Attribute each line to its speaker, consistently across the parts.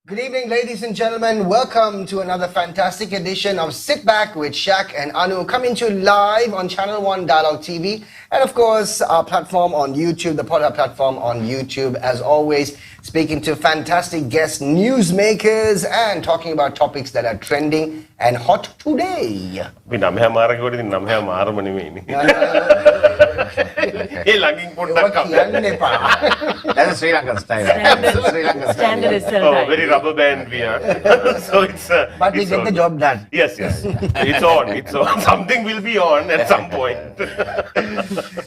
Speaker 1: Good evening, ladies and gentlemen. Welcome to another fantastic edition of Sitback with Shaq and Anu, coming to you live on Channel 1 Dialogue TV and, of course, our platform on YouTube, the Potter platform on YouTube. As always, speaking to fantastic guest newsmakers and talking about topics that are trending and hot today.
Speaker 2: That's a Sri Lankan style.
Speaker 3: Standard is still
Speaker 4: Oh, very rubber band we are. So it's.
Speaker 1: But we
Speaker 4: it's
Speaker 1: get
Speaker 4: on.
Speaker 1: the job done.
Speaker 4: Yes, yes. It's on. It's on. Something will be on at some point.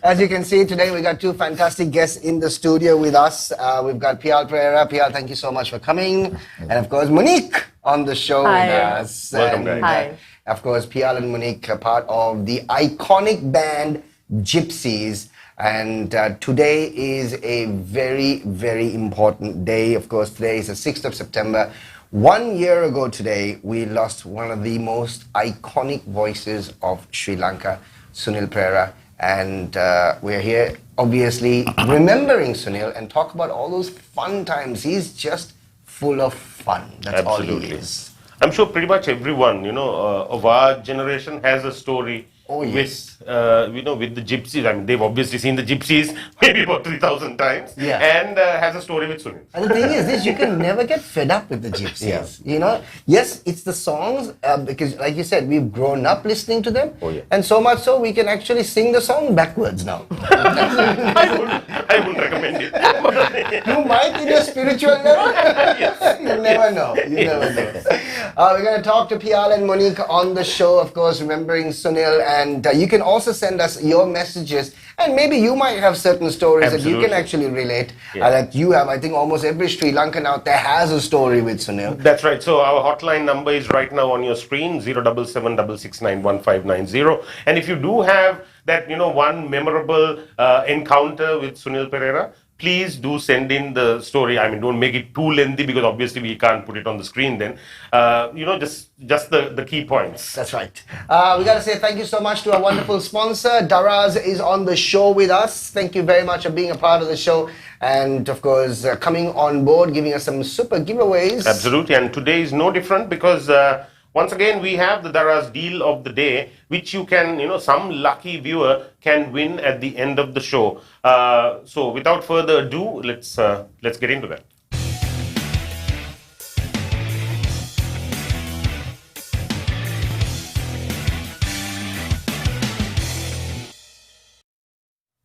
Speaker 1: As you can see, today we got two fantastic guests in the studio with us. We've got Piyal Perera. Piyal, thank you so much for coming. And of course, Monique on the show
Speaker 3: Hi.
Speaker 1: with us.
Speaker 4: Welcome,
Speaker 1: and,
Speaker 4: guys.
Speaker 3: Hi.
Speaker 1: Of course, Piyal and Monique are part of the iconic band Gypsies. And today is a very, very important day. Of course, today is the 6th of September. 1 year ago today, we lost one of the most iconic voices of Sri Lanka, Sunil Perera. And we're here, obviously, remembering Sunil and talk about all those fun times. He's just full of fun. That's all he
Speaker 4: Absolutely.
Speaker 1: is.
Speaker 4: I'm sure pretty much everyone, of our generation has a story with the gypsies. I mean, they've obviously seen the gypsies maybe about 3,000 times,
Speaker 1: Yeah.
Speaker 4: and has a story with Sunil.
Speaker 1: And the thing is this, you can never get fed up with the Gypsies. Yes, it's the songs, because like you said, we've grown up listening to them.
Speaker 4: Oh, yeah.
Speaker 1: And so much so, we can actually sing the song backwards now.
Speaker 4: I wouldn't recommend it.
Speaker 1: You might in your spiritual level. You never know. You never know. We're going to talk to Piyal and Monique on the show, of course, remembering Sunil. And you can also send us your messages. And maybe you might have certain stories that you can actually relate. That you have. I think almost every Sri Lankan out there has a story with Sunil.
Speaker 4: That's right. So our hotline number is right now on your screen, 07766915990. And if you do have that, one memorable encounter with Sunil Perera, please do send in the story. I mean, don't make it too lengthy because obviously we can't put it on the screen then. Just the key points.
Speaker 1: That's right. We got to say thank you so much to our wonderful sponsor. Daraz is on the show with us. Thank you very much for being a part of the show. And of course, coming on board, giving us some super giveaways.
Speaker 4: Absolutely. And today is no different because once again, we have the Daraz deal of the day, which you can, some lucky viewer can win at the end of the show. So without further ado, let's get into that.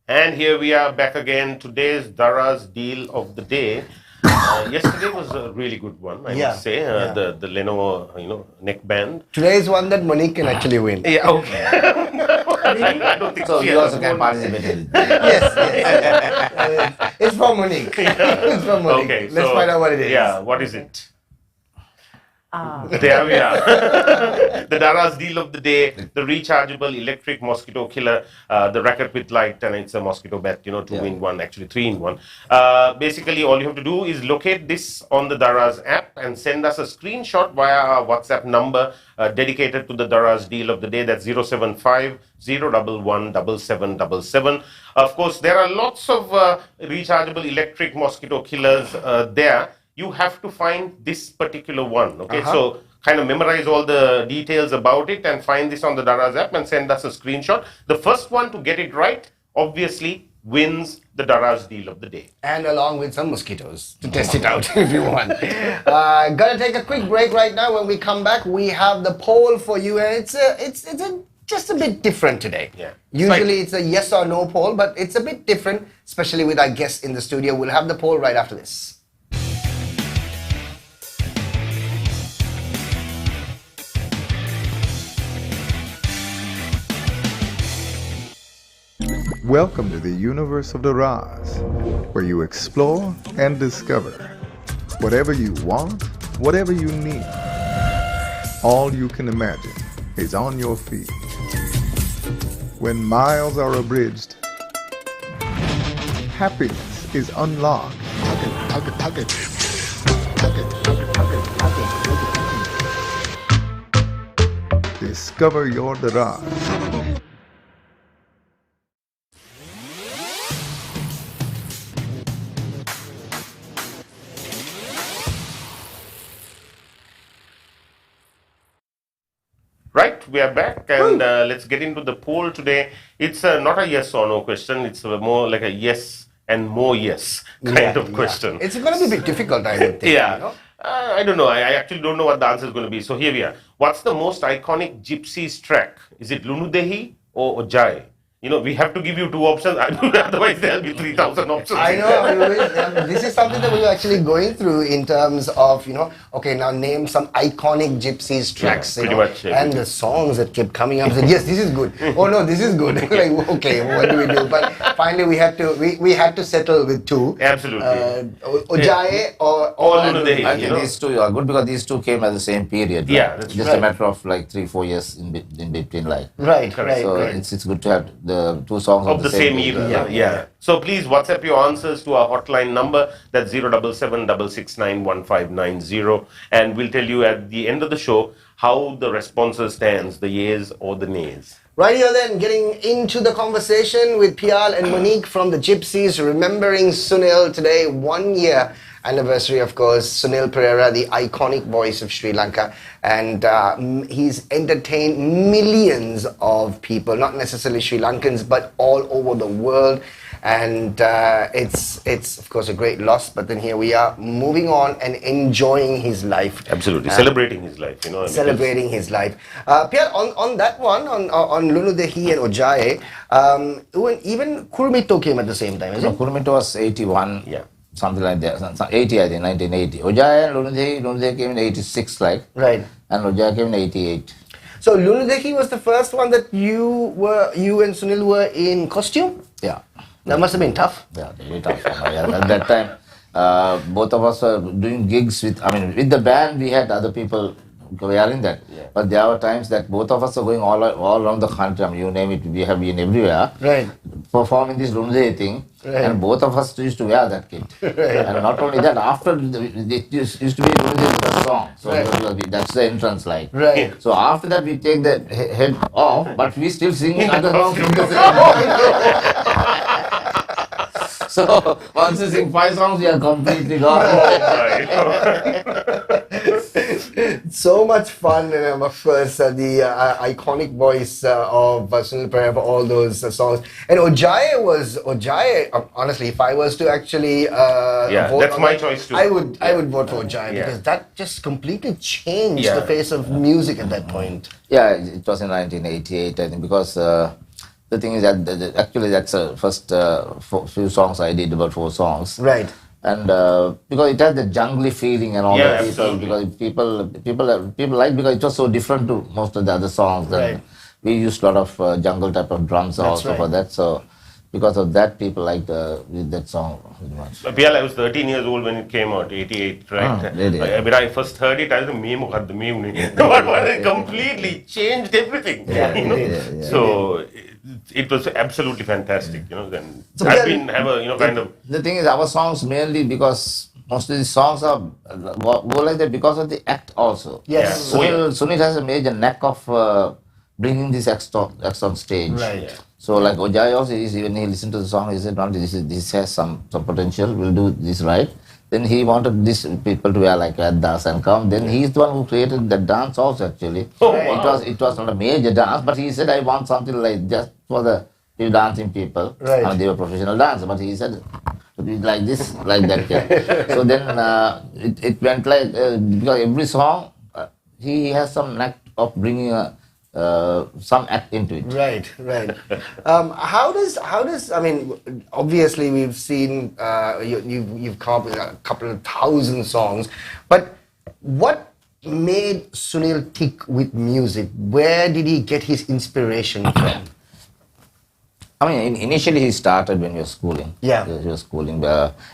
Speaker 4: And here we are back again. Today's Daraz deal of the day. Yesterday was a really good one, I must say. The Lenovo, neckband.
Speaker 1: Today's one that Monique can actually win.
Speaker 4: Yeah, okay. I don't think
Speaker 2: So
Speaker 4: she
Speaker 2: you
Speaker 4: has
Speaker 2: also can
Speaker 4: one.
Speaker 2: participate in it.
Speaker 1: Yes. It's from Monique. It's from Monique.
Speaker 4: Okay,
Speaker 1: Let's find out what it is.
Speaker 4: Yeah, what is it? There we are. The Daraz deal of the day, the rechargeable electric mosquito killer, the racket with light, and it's a mosquito bat, 2 in 1, actually 3 in 1. Basically, all you have to do is locate this on the Daraz app and send us a screenshot via our WhatsApp number dedicated to the Daraz deal of the day. That's 075 011 7777. Of course, there are lots of rechargeable electric mosquito killers there. You have to find this particular one, okay? So kind of memorize all the details about it and find this on the Daraz app and send us a screenshot. The first one to get it right, obviously, wins the Daraz deal of the day.
Speaker 1: And along with some mosquitoes to test it out if you want. Gonna take a quick break right now. When we come back, we have the poll for you, and it's just a bit different today.
Speaker 4: Yeah.
Speaker 1: Usually it's a yes or no poll, but it's a bit different, especially with our guests in the studio. We'll have the poll right after this.
Speaker 5: Welcome to the universe of the Raz, where you explore and discover whatever you want, whatever you need. All you can imagine is on your feet. When miles are abridged, happiness is unlocked. Discover your Daraz.
Speaker 4: we are back, and let's get into the poll today. It's not a yes or no question. It's more like a yes and more yes kind of question.
Speaker 1: It's going to be a bit difficult, I would think.
Speaker 4: Yeah.
Speaker 1: You know?
Speaker 4: I don't know. I actually don't know what the answer is going to be. So here we are. What's the most iconic Gypsies track? Is it Lunudehi or Ojai? You know, we have to give you two options. Otherwise, there'll be 3,000 options.
Speaker 1: I know. This is something that we were actually going through in terms of, okay, now name some iconic Gypsies tracks.
Speaker 4: Pretty much.
Speaker 1: And the songs that kept coming up. Said, yes, this is good. Oh no, this is good. Like, okay, what do we do? But finally, we had to settle with two.
Speaker 4: Absolutely.
Speaker 1: Ojaye or
Speaker 4: Lunudehi.
Speaker 2: I think these two are good because these two came at the same period.
Speaker 4: Yeah, that's
Speaker 2: just
Speaker 1: right.
Speaker 2: a matter of like 3-4 years in between, like.
Speaker 1: Right.
Speaker 2: So it's good to have the two songs
Speaker 4: Of the same era. Yeah. So please WhatsApp your answers to our hotline number. That's 077-669-1590. And we'll tell you at the end of the show how the responses stands, the yeas or the nays.
Speaker 1: Right here then, getting into the conversation with Piyal and Monique from the Gypsies, remembering Sunil today, 1 year anniversary, of course. Sunil Perera, the iconic voice of Sri Lanka, and he's entertained millions of people, not necessarily Sri Lankans, but all over the world. And it's of course a great loss, but then here we are moving on and enjoying his life.
Speaker 4: Absolutely, celebrating his life,
Speaker 1: Celebrating his life. Pierre, on that one, on Lunudehi and Ojaye, even Kurumito came at the same time, isn't it?
Speaker 2: Kurumito was 81.
Speaker 4: Yeah.
Speaker 2: Something like that. 80, I think, 1980. Ojai and Lunudehi came in 86, like.
Speaker 1: Right.
Speaker 2: And Ojai came in 88.
Speaker 1: So Lunudehi was the first one that you and Sunil were in costume?
Speaker 2: Yeah.
Speaker 1: That must have been tough.
Speaker 2: Yeah, very tough. At that time, both of us were doing gigs with the band. We had other people wearing that.
Speaker 4: Yeah.
Speaker 2: But there were times that both of us were going all around the country. You name it, we have been everywhere.
Speaker 1: Right.
Speaker 2: Performing this Lunudehi thing.
Speaker 1: Right.
Speaker 2: And both of us used to wear that kit.
Speaker 1: Right.
Speaker 2: And not only that, after it used to be Lunudehi song. So
Speaker 1: Right.
Speaker 2: that's the entrance, like.
Speaker 1: Right.
Speaker 2: So after that, we take the head off, but we still sing other songs. So once you sing 5 songs, you are completely gone.
Speaker 1: So much fun, and of course the iconic voice of Sunil Perera for all those songs. And Ojaye, honestly, if I was to actually vote
Speaker 4: that's
Speaker 1: on
Speaker 4: my
Speaker 1: that,
Speaker 4: choice too.
Speaker 1: I would vote for Ojaye because that just completely changed the face of music at that point.
Speaker 2: Yeah, it was in 1988, I think, because the thing is that actually that's the first few songs I did, about 4 songs.
Speaker 1: Right.
Speaker 2: And because it has the jungly feeling and all
Speaker 4: Yeah,
Speaker 2: that, because people like, because it was so different to most of the other songs. And
Speaker 1: Right.
Speaker 2: we used a lot of jungle type of drums also
Speaker 1: right.
Speaker 2: for that. So because of that, people liked that song very much.
Speaker 4: Piyal, I was 13 years old when it came out, 88, right?
Speaker 2: Really?
Speaker 4: When I first heard it, I was it completely changed everything. So it was absolutely fantastic, Then
Speaker 1: So
Speaker 4: I've
Speaker 1: Piyal,
Speaker 4: been kind of.
Speaker 2: The thing is, our songs mainly because most of the songs are go like that because of the act also.
Speaker 1: Yes.
Speaker 2: Sunil has a major knack of bringing this act on stage.
Speaker 1: Right.
Speaker 2: So like Ojai also, when he listened to the song, he said, "No, this has some potential. We'll do this right." Then he wanted these people to wear like dance and come. Then he's the one who created the dance also actually.
Speaker 4: Oh, wow.
Speaker 2: It was not a major dance, but he said, "I want something like just for the dancing people."
Speaker 1: Right.
Speaker 2: And they were professional dancers, but he said, like this, like that. Yeah. So then it went like, because every song, he has some knack of bringing some act into it.
Speaker 1: Right. How does obviously we've seen you've come up with a couple of 1,000 songs, but what made Sunil tick with music? Where did he get his inspiration from?
Speaker 2: Initially he started when he was schooling.
Speaker 1: Yeah.
Speaker 2: He was schooling.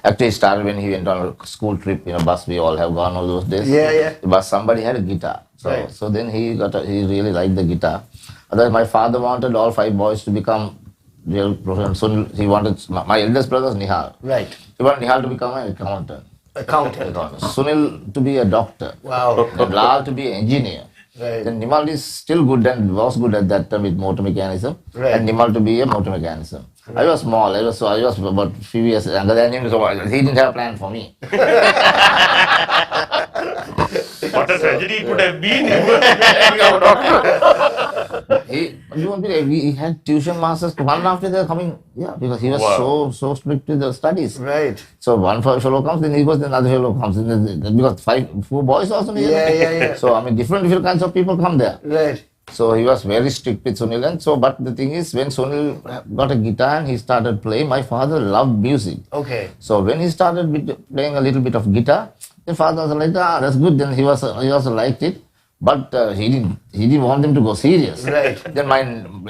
Speaker 2: Actually, he started when he went on a school trip in a bus. We all have gone all those days.
Speaker 1: Yeah.
Speaker 2: But somebody had a guitar.
Speaker 1: Right.
Speaker 2: So then he really liked the guitar. Otherwise, my father wanted all 5 boys to become real professionals. So he wanted, my eldest brother was Nihal.
Speaker 1: Right.
Speaker 2: He wanted Nihal to become an accountant. Sunil to be a doctor.
Speaker 1: Wow.
Speaker 2: And Lal to be an engineer.
Speaker 1: Right.
Speaker 2: Then Nimal is still good and was good at that time with motor mechanism.
Speaker 1: Right.
Speaker 2: And Nimal to be a motor mechanism. Right. I was small. I was about a few years younger than him, so he didn't have a plan for me.
Speaker 4: What a tragedy it would have been if he was becoming a doctor.
Speaker 2: You won't believe, he had tuition masters one after the other coming. Yeah, because he was
Speaker 4: Wow.
Speaker 2: so strict with the studies.
Speaker 1: Right.
Speaker 2: So one fellow comes, then he goes, then another fellow comes. Because four boys also near.
Speaker 1: Yeah.
Speaker 2: So I mean, different kinds of people come there.
Speaker 1: Right.
Speaker 2: So he was very strict with Sunil. And so, but the thing is, when Sunil got a guitar and he started playing, my father loved music.
Speaker 1: Okay.
Speaker 2: So when he started playing a little bit of guitar, the father was like, that's good. Then he also liked it. But he didn't want them to go serious.
Speaker 1: Right.
Speaker 2: Then my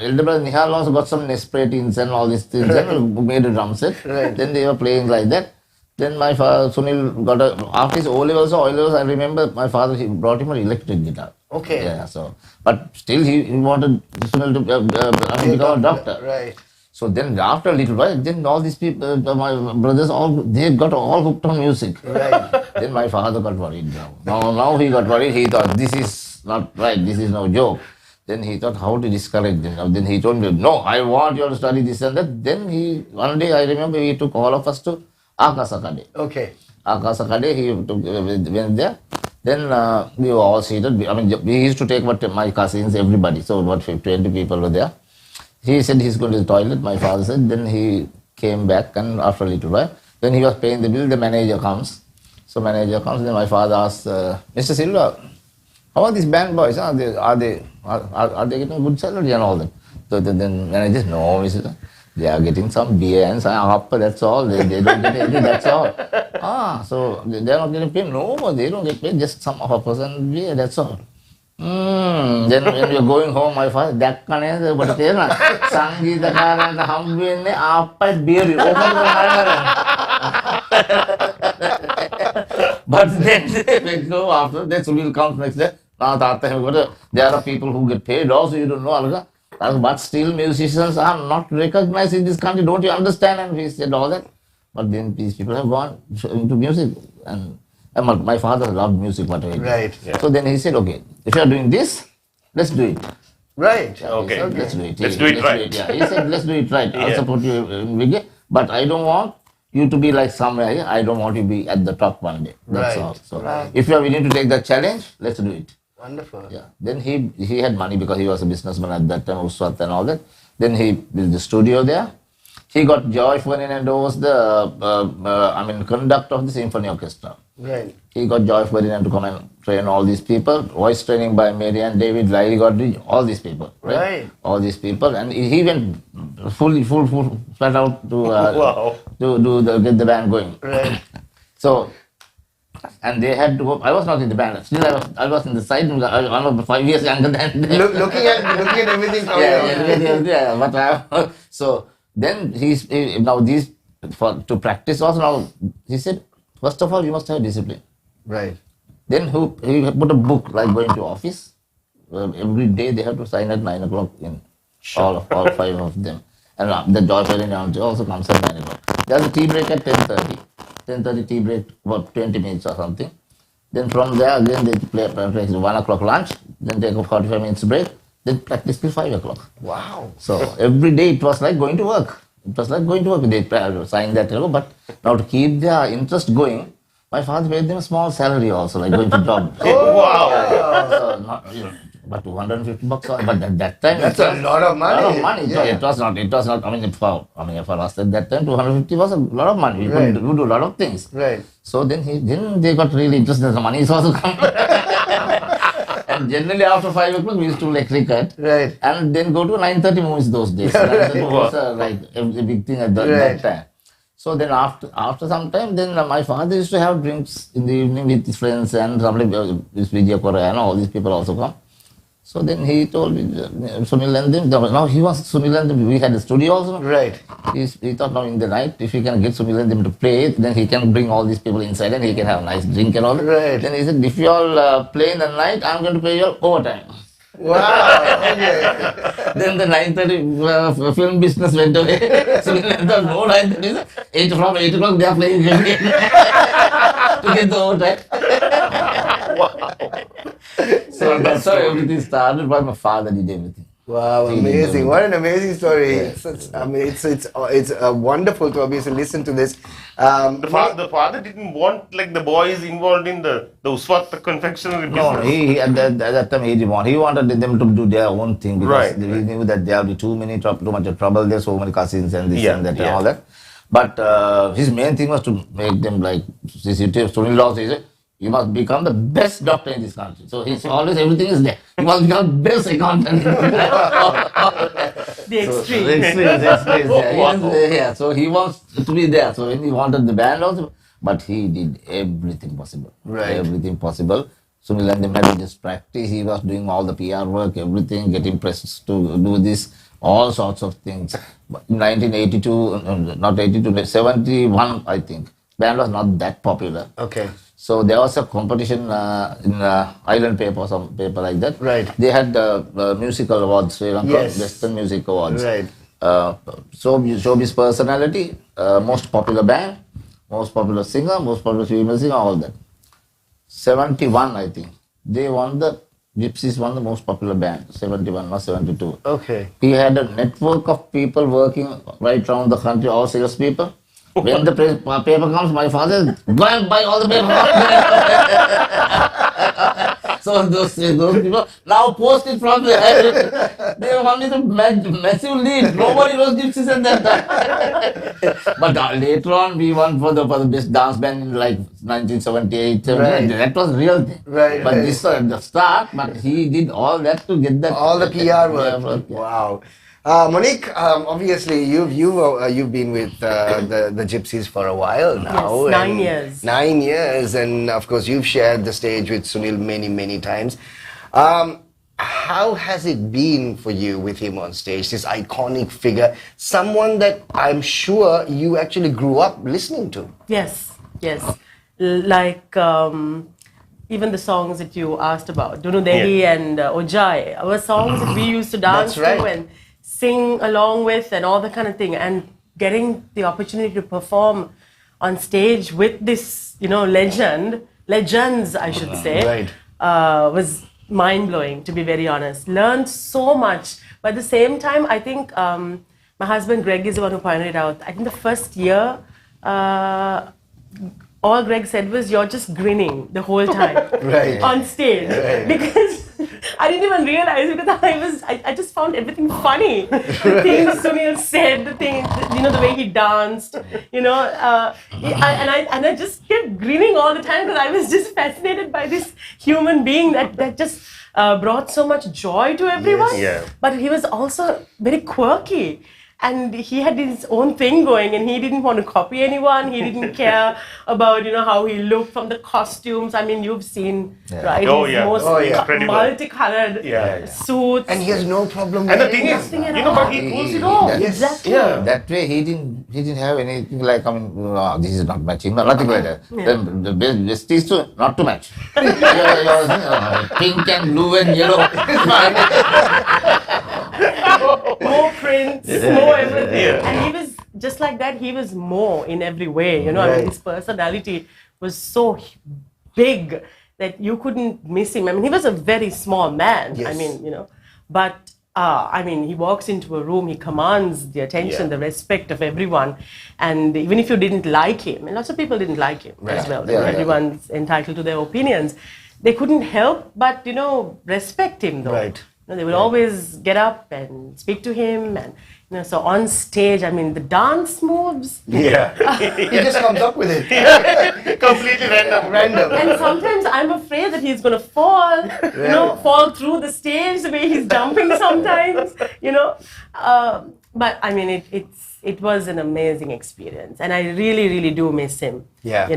Speaker 2: elder brother Nihal also got some Nesprettines and all these things and made a drum set.
Speaker 1: Right.
Speaker 2: Then they were playing like that. Then my father, Sunil, after his O-levels, I remember my father, he brought him an electric guitar.
Speaker 1: Okay.
Speaker 2: Yeah, so, but still he wanted Sunil to become a doctor.
Speaker 1: Right.
Speaker 2: So then after a little while, then all these people, my brothers, they got all hooked on music.
Speaker 1: Right.
Speaker 2: Then my father got worried now. He got worried. He thought, this is not right. This is no joke. Then he thought how to discourage them. Then he told me, no, I want you to study this and that. Then one day I remember he took all of us to Akasakade.
Speaker 1: Okay.
Speaker 2: Akasakade, went there. Then we were all seated. I mean, we used to take my cousins, everybody. So about 20 people were there. He said he's going to the toilet. My father said. Then he came back, and after a little while, when he was paying the bill, the manager comes. So manager comes. Then my father asks, Mr. Silva, how are these band boys? Are they getting good salary and all that? So then manager says, no, Mr. They are getting some beer and some upper, that's all. They don't get anything, that's all. So they are not getting paid? No, they don't get paid, just some uppers and beer, that's all. Then when we are going home, my father, that kind of what it is, Sangeeta and Humwin, upper beer, but then we go after, then Sunil comes next day. There are people who get paid also, you don't know. But still musicians are not recognized in this country, don't you understand? And he said all that. But then these people have gone into music. And my father loved music, whatever.
Speaker 1: Right.
Speaker 4: Yeah.
Speaker 2: So then he said, okay, if you are doing this, let's do it.
Speaker 1: Right.
Speaker 2: Yeah,
Speaker 4: Okay.
Speaker 2: he said, let's do it.
Speaker 4: Let's do it right.
Speaker 2: Yeah. He said, let's do it right. I'll
Speaker 4: Yeah.
Speaker 2: support you in Vigay, but I don't want you to be like somewhere here. I don't want you to be at the top one day. That's
Speaker 1: Right.
Speaker 2: all. So
Speaker 1: Right.
Speaker 2: if you are willing to take that challenge, let's do it.
Speaker 1: Wonderful.
Speaker 2: Yeah. Then he had money because he was a businessman at that time, Uswat and all that. Then he built the studio there. He got Joy Ferdinand was the conductor of the symphony orchestra.
Speaker 1: Right.
Speaker 2: He got Joy Ferdinand to come and train all these people. Voice training by Mary and David, Larry Godrich, all these people.
Speaker 1: Right.
Speaker 2: All these people, and he went full flat out to
Speaker 4: Wow.
Speaker 2: get the band going.
Speaker 1: Right.
Speaker 2: So. And they had to go. I was not in the band. Still, I was in the side. I was 5 years younger than them.
Speaker 1: Looking at everything from
Speaker 2: Yeah. But so then to practice also now. He said, first of all, you must have discipline.
Speaker 1: Right.
Speaker 2: Then he put a book like going to office. Every day they have to sign at 9 o'clock in all 5 of them. And the Joy Ferdinand also comes at 9 o'clock. There's a tea break at 10:30. 10:30 tea break, about 20 minutes or something. Then from there again they practice 1 o'clock lunch, then take a 45 minutes break, then practice till 5 o'clock.
Speaker 1: Wow.
Speaker 2: So every day it was like going to work. They signed that, but now to keep their interest going, my father paid them a small salary also, like going to job.
Speaker 4: Wow.
Speaker 2: So not, but $250, but at that time
Speaker 1: That's a lot of money.
Speaker 2: A lot of money.
Speaker 1: Yeah.
Speaker 2: It was not. I mean, for us at that time, 250 was a lot of money. You
Speaker 1: Right.
Speaker 2: could do a lot of things.
Speaker 1: Right.
Speaker 2: So then they got really interested. The money is also coming. And generally after 5 o'clock we used to like cricket.
Speaker 1: Right.
Speaker 2: And then go to 9:30 movies those days. 9:30 was like a big thing at that
Speaker 1: Right.
Speaker 2: time. So then after some time, then my father used to have drinks in the evening with his friends and somebody, this Vijay Perera and all these people also come. So then he told me, Sunil and them, now he was Sunil and them, we had a studio also.
Speaker 1: Right.
Speaker 2: He thought now in the night, if he can get Sunil and them to play it, then he can bring all these people inside and he can have a nice drink and all.
Speaker 1: Right.
Speaker 2: Then he said, if you all play in the night, I'm going to pay you all overtime.
Speaker 1: Wow. Okay.
Speaker 2: Then the 9:30 film business went away. Sunil and them, no 9:30, from 8 o'clock they are playing again to get the overtime.
Speaker 4: Wow.
Speaker 2: So that's how everything started, but my father did everything.
Speaker 1: Wow,
Speaker 2: He did
Speaker 1: amazing!
Speaker 2: everything.
Speaker 1: What an amazing story.
Speaker 2: Yes.
Speaker 1: I mean, it's wonderful to obviously listen to this.
Speaker 4: The father didn't want like the boys involved in the Uswat confectionery business.
Speaker 2: No, he at that time he didn't want. He wanted them to do their own thing because
Speaker 4: Right,
Speaker 2: he knew that there will be too much of trouble. There's so many cousins and this
Speaker 4: Yeah,
Speaker 2: and that and
Speaker 4: yeah.
Speaker 2: all that. But his main thing was to make them like this. Sunil also said, you must become the best doctor in this country. So he's always everything is there. You must become the best accountant.
Speaker 3: The extreme.
Speaker 2: The extremes, yeah. Yeah, so he wants to be there. So when he wanted the band also, but he did everything possible.
Speaker 1: Right.
Speaker 2: Everything possible. Sunil and the man just practice. He was doing all the PR work, everything, getting press to do this, all sorts of things. But in 1982, not 82, 71, I think, band was not that popular.
Speaker 1: Okay.
Speaker 2: So there was a competition in Island paper, some paper like that.
Speaker 1: Right.
Speaker 2: They had musical awards, Sri Lanka
Speaker 1: Yes.
Speaker 2: Western Music Awards.
Speaker 1: Right.
Speaker 2: Showbiz personality, most popular band, most popular singer, most popular female singer, all that. 71, I think. They won Gypsies won the most popular band, 71 or 72.
Speaker 1: Okay.
Speaker 2: He had a network of people working right around the country, all sales people. When the paper comes, my father, go and buy all the paper. So those people now post it from the they were only the massive lead. Nobody was Gypsies at that time. But later on, we won for the best dance band in like 1978.
Speaker 1: Right.
Speaker 2: That was real thing.
Speaker 1: Right,
Speaker 2: But
Speaker 1: right.
Speaker 2: this was at the start, but he did all that to get that.
Speaker 1: All the PR work.
Speaker 2: Yeah.
Speaker 1: Wow. Monique, obviously you've been with the Gypsies for a while now.
Speaker 3: Yes, 9
Speaker 1: and
Speaker 3: years.
Speaker 1: 9 years, and of course you've shared the stage with Sunil many times. How has it been for you with him on stage? This iconic figure, someone that I'm sure you actually grew up listening to.
Speaker 3: Yes, yes. Like even the songs that you asked about, Dunu Dehi and Ojai, our songs that we used to dance
Speaker 1: That's right.
Speaker 3: to and sing along with and all that kind of thing. And getting the opportunity to perform on stage with this, legends, I should say,
Speaker 1: Right.
Speaker 3: was mind-blowing, to be very honest. Learned so much. But at the same time, I think my husband Greg is the one who pointed it out. I think the first year, all Greg said was, you're just grinning the whole time
Speaker 1: Right.
Speaker 3: on stage.
Speaker 1: Right.
Speaker 3: Because I didn't even realize, because I just found everything funny. The things Sunil said, the way he danced, and I just kept grinning all the time because I was just fascinated by this human being that just brought so much joy to everyone.
Speaker 4: Yeah.
Speaker 3: But he was also very quirky. And he had his own thing going, and he didn't want to copy anyone. He didn't care about, how he looked from the costumes. I mean, you've seen, right?
Speaker 4: Oh,
Speaker 3: his
Speaker 4: yeah.
Speaker 3: most
Speaker 4: Oh, yeah. Incredible.
Speaker 3: multicolored
Speaker 4: Yeah.
Speaker 3: suits.
Speaker 1: And he has no problem
Speaker 4: And the
Speaker 1: wearing
Speaker 4: thing
Speaker 1: it.
Speaker 4: is,
Speaker 3: Nothing at
Speaker 4: but he pulls it off.
Speaker 2: Yes.
Speaker 3: Exactly.
Speaker 4: Yeah.
Speaker 2: That way he didn't have anything like, this is not matching, no, nothing like that. Then the best is to not to match. Pink and blue and yellow.
Speaker 3: More prints, more everything.
Speaker 4: Yeah.
Speaker 3: And he was just like that. He was more in every way. I
Speaker 1: Right.
Speaker 3: mean, his personality was so big that you couldn't miss him. I mean, he was a very small man.
Speaker 1: Yes.
Speaker 3: I mean, but he walks into a room, he commands the attention,
Speaker 4: Yeah.
Speaker 3: the respect of everyone. And even if you didn't like him, and lots of people didn't like him as well.
Speaker 2: Yeah,
Speaker 3: Everyone's entitled to their opinions. They couldn't help but, respect him though.
Speaker 1: Right.
Speaker 3: They would always get up and speak to him, and so on stage, the dance moves.
Speaker 1: Yeah. He just comes up with it.
Speaker 4: Completely random.
Speaker 1: Random.
Speaker 3: And sometimes I'm afraid that he's going to fall, fall through the stage the way he's jumping sometimes, But it was an amazing experience, and I really, really do miss him.
Speaker 1: Yeah.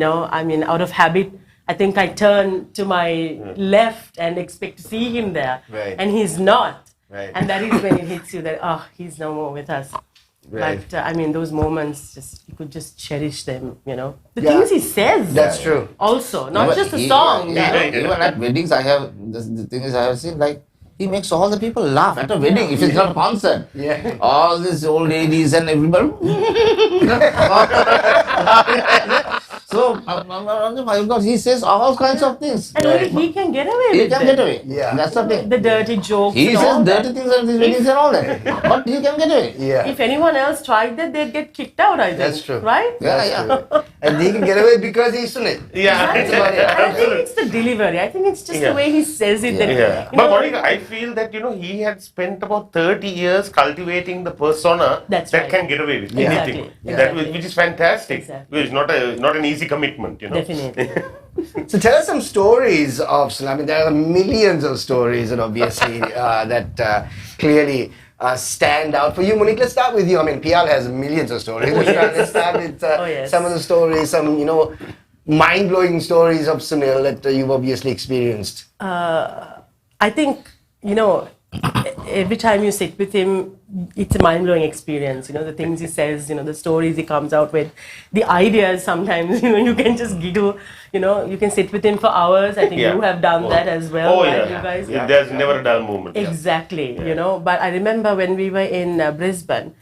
Speaker 3: Out of habit, I think I turn to my left and expect to see him there.
Speaker 1: Right.
Speaker 3: And he's not.
Speaker 1: Right.
Speaker 3: And that is when it hits you that, he's no more with us.
Speaker 1: Right.
Speaker 3: But, those moments, you could just cherish them, The
Speaker 1: Yeah.
Speaker 3: things he says.
Speaker 1: That's true.
Speaker 3: Also, not
Speaker 2: Even-
Speaker 3: just the song.
Speaker 2: Even at weddings, the thing is, I have seen he makes all the people laugh at a wedding if it's not a concert.
Speaker 1: Yeah.
Speaker 2: All these old ladies and everybody. So, my God, he says all kinds of things.
Speaker 3: And only he can get away
Speaker 2: He
Speaker 3: with
Speaker 2: can
Speaker 3: it.
Speaker 2: get away.
Speaker 1: Yeah.
Speaker 2: That's the thing.
Speaker 3: The dirty jokes.
Speaker 2: He
Speaker 3: and
Speaker 2: says
Speaker 3: all
Speaker 2: dirty
Speaker 3: that.
Speaker 2: things at his weddings and all that. But he can get away.
Speaker 1: Yeah.
Speaker 3: If anyone else tried that, they'd get kicked out, I think.
Speaker 1: That's true.
Speaker 3: Right?
Speaker 2: Yeah.
Speaker 1: True. And he can get away because he's Sunil.
Speaker 4: Yeah.
Speaker 3: I think it's the delivery. I think it's just
Speaker 4: Yeah.
Speaker 3: the way he says it. That,
Speaker 4: Yeah.
Speaker 3: you
Speaker 4: But
Speaker 3: know,
Speaker 4: Monica, I feel that he had spent about 30 years cultivating the persona
Speaker 3: That's
Speaker 4: that
Speaker 3: right.
Speaker 4: can get away with
Speaker 3: Yeah.
Speaker 4: anything.
Speaker 3: Exactly.
Speaker 4: That
Speaker 3: Exactly.
Speaker 4: which is fantastic.
Speaker 3: Exactly.
Speaker 4: It's not an easy commitment,
Speaker 3: Definitely.
Speaker 1: So tell us some stories of Sunil. I mean, there are millions of stories, and obviously that clearly stand out for you. Monique, let's start with you. I mean, Piyal has millions of stories. Let's start with
Speaker 3: yes.
Speaker 1: some of the stories, some mind-blowing stories of Sunil that you've obviously experienced.
Speaker 3: I think, every time you sit with him, it's a mind-blowing experience. The things he says, the stories he comes out with, the ideas sometimes, you can just giggle, you can sit with him for hours. I think
Speaker 4: Yeah.
Speaker 3: you have done that as well,
Speaker 4: Oh,
Speaker 3: right,
Speaker 4: yeah.
Speaker 3: you guys?
Speaker 4: There's never a dull moment.
Speaker 3: Exactly, But I remember when we were in Brisbane,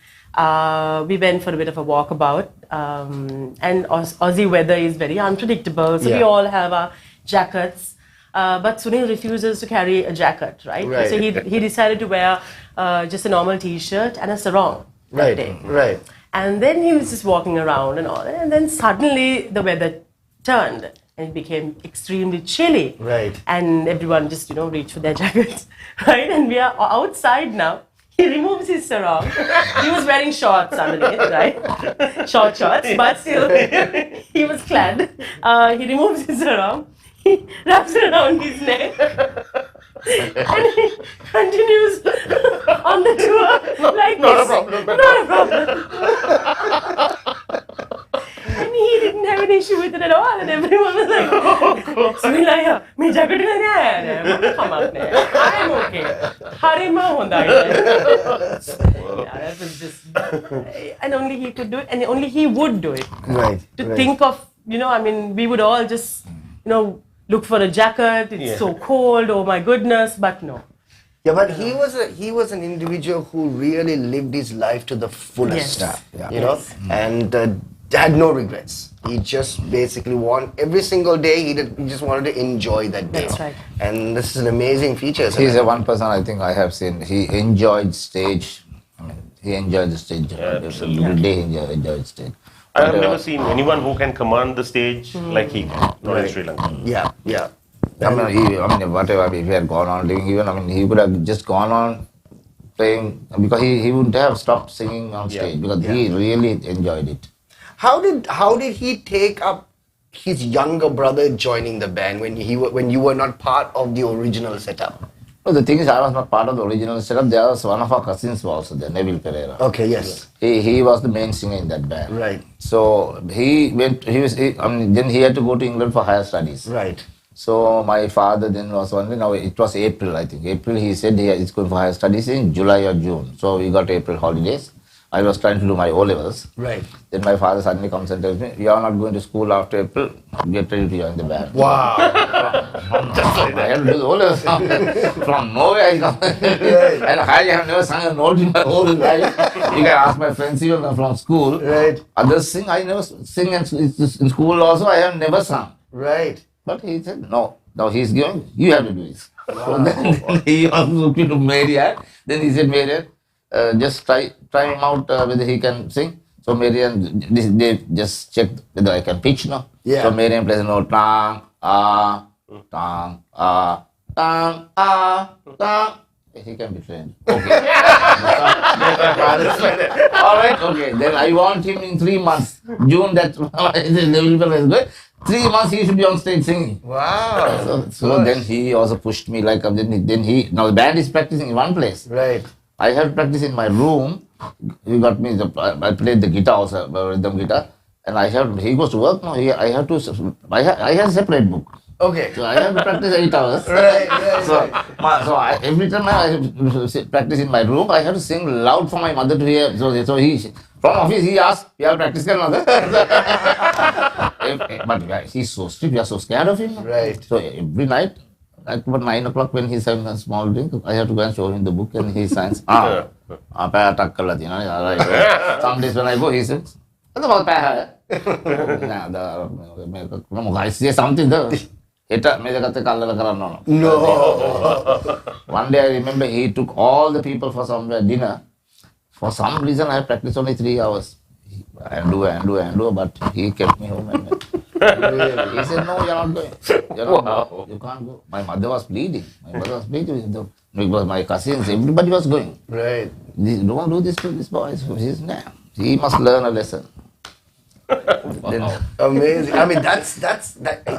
Speaker 3: we went for a bit of a walkabout, and Aussie weather is very unpredictable, so we
Speaker 1: Yeah.
Speaker 3: all have our jackets. But Sunil refuses to carry a jacket, right?
Speaker 1: Right.
Speaker 3: So he decided to wear just a normal t-shirt and a sarong that day.
Speaker 1: Right.
Speaker 3: And then he was just walking around and all, and then suddenly the weather turned and it became extremely chilly.
Speaker 1: Right.
Speaker 3: And everyone just, reached for their jackets, right? And we are outside now. He removes his sarong. He was wearing shorts underneath, right? Short shorts, but still, he was clad. He removes his sarong. He wraps it around his neck. And he continues on the tour like
Speaker 4: Not a
Speaker 3: this.
Speaker 4: problem.
Speaker 3: Not a problem. And he didn't have an issue with it at all, and everyone was like, Sunil, me jacket come up there. I'm okay. Harima honda yeah, that was just, and only he could do it, and only he would do it.
Speaker 1: Right.
Speaker 3: To think of, we would all just, look for a jacket. It's so cold. Oh my goodness! But no.
Speaker 1: Yeah, but he was an individual who really lived his life to the fullest.
Speaker 3: Yes.
Speaker 1: And had no regrets. He just basically every single day he just wanted to enjoy that day.
Speaker 3: That's right.
Speaker 1: And this is an amazing feature.
Speaker 2: He's the one person I think I have seen. He enjoyed stage. I mean, he enjoyed the stage.
Speaker 4: Absolutely.
Speaker 2: Every day he enjoyed stage.
Speaker 4: I have never seen anyone who can command the stage like he can, not in Sri Lanka.
Speaker 1: Yeah.
Speaker 2: Whatever, if he had gone on doing he could have just gone on playing because he wouldn't have stopped singing on stage because he really enjoyed it.
Speaker 1: How did he take up his younger brother joining the band when you were not part of the original setup?
Speaker 2: Well, the thing is, I was not part of the original setup. There was one of our cousins also there, Piyal Perera.
Speaker 1: Okay, yes.
Speaker 2: He was the main singer in that band.
Speaker 1: Right.
Speaker 2: So then he had to go to England for higher studies.
Speaker 1: Right.
Speaker 2: So my father then was wondering, now it was April, I think. April, he said he's going for higher studies in July or June. So we got April holidays. I was trying to do my O-levels.
Speaker 1: Right.
Speaker 2: Then my father suddenly comes and tells me, you are not going to school after April, get ready to join the band.
Speaker 1: Wow.
Speaker 2: I had to do the O-levels from nowhere. I come. And I have never sung a note in my whole life. You can ask my friends even from school.
Speaker 1: Right.
Speaker 2: Others sing, I never sing in school also, I have never sung.
Speaker 1: Right.
Speaker 2: But he said, no, now he's going, you have to do this. So then he also looked into Marian. Then he said, Marian, just try him out whether he can sing. So Marian, they just checked whether I can pitch now.
Speaker 1: Yeah.
Speaker 2: So Marian plays a note, tang, tang, tang, tang. He can be trained. Okay. All right, okay. Then I want him in 3 months. June, that level is good. 3 months he should be on stage singing.
Speaker 1: Wow.
Speaker 2: So then he also pushed me like now the band is practicing in one place.
Speaker 1: Right.
Speaker 2: I have to practice in my room. He got me I played the guitar also, rhythm guitar, and he goes to work now. I have a separate book.
Speaker 1: Okay.
Speaker 2: So I have to practice 8 hours.
Speaker 1: Right.
Speaker 2: Every time I practice in my room, I have to sing loud for my mother to hear. So he from office he asked, "You have practice another?" But he's so strict. We are so scared of him.
Speaker 1: Right.
Speaker 2: So every night at about 9 o'clock when he's having a small drink, I have to go and show him the book and he signs. Some days when I go, he says, I say something though.
Speaker 1: No.
Speaker 2: One day I remember he took all the people for somewhere dinner. For some reason I practiced only 3 hours. And do, but he kept me home. And he said, no, you're not going. You can't go. My mother was bleeding. Because my cousins, everybody was going.
Speaker 1: Right.
Speaker 2: Don't do this to this boy. He must learn a lesson.
Speaker 1: Amazing. I mean, that's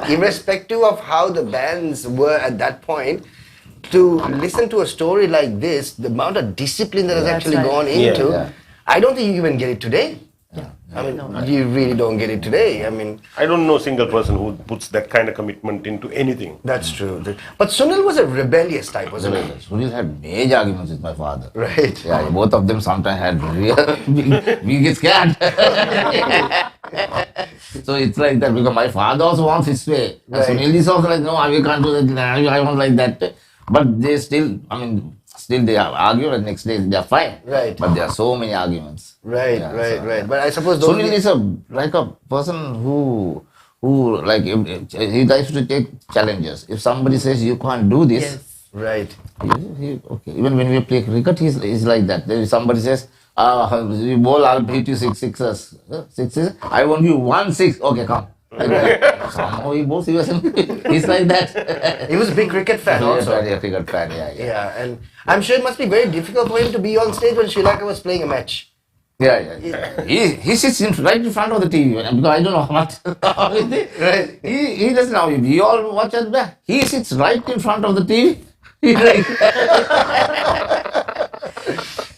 Speaker 1: irrespective of how the bands were at that point. To listen to a story like this, the amount of discipline that has actually gone into, I don't think you even get it today. I mean, you really don't get it today. I mean,
Speaker 4: I don't know a single person who puts that kind of commitment into anything.
Speaker 1: that's true. But Sunil was a rebellious type, wasn't he?
Speaker 2: Sunil had major arguments with my father.
Speaker 1: Right.
Speaker 2: Yeah, both of them sometimes had real we get scared. So it's like that because my father also wants his way. And
Speaker 1: Right.
Speaker 2: Sunil is also like, no, we can't do that. I want like that. But they still, still they argue and next day they are fine.
Speaker 1: Right.
Speaker 2: But there are so many arguments.
Speaker 1: Right,
Speaker 2: Yeah,
Speaker 1: right,
Speaker 2: so,
Speaker 1: right. But I suppose those
Speaker 2: Sunil is a person who like he likes to take challenges. If somebody says you can't do this,
Speaker 3: Yes.
Speaker 1: right.
Speaker 2: okay. Even when we play cricket, he's like that. If somebody says, you bowl, I'll hit you sixes. I want you 1 6. Okay, come. Somehow he bowls. He's like that.
Speaker 1: He was a big cricket fan also.
Speaker 2: A cricket fan, yeah.
Speaker 1: Yeah, and I'm sure it must be very difficult for him to be on stage when Sri Lanka was playing a match.
Speaker 2: Yeah. He sits right in front of the TV because I don't know what.
Speaker 1: Right.
Speaker 2: He doesn't know. We all watch us back. He sits right in front of the TV. He's like,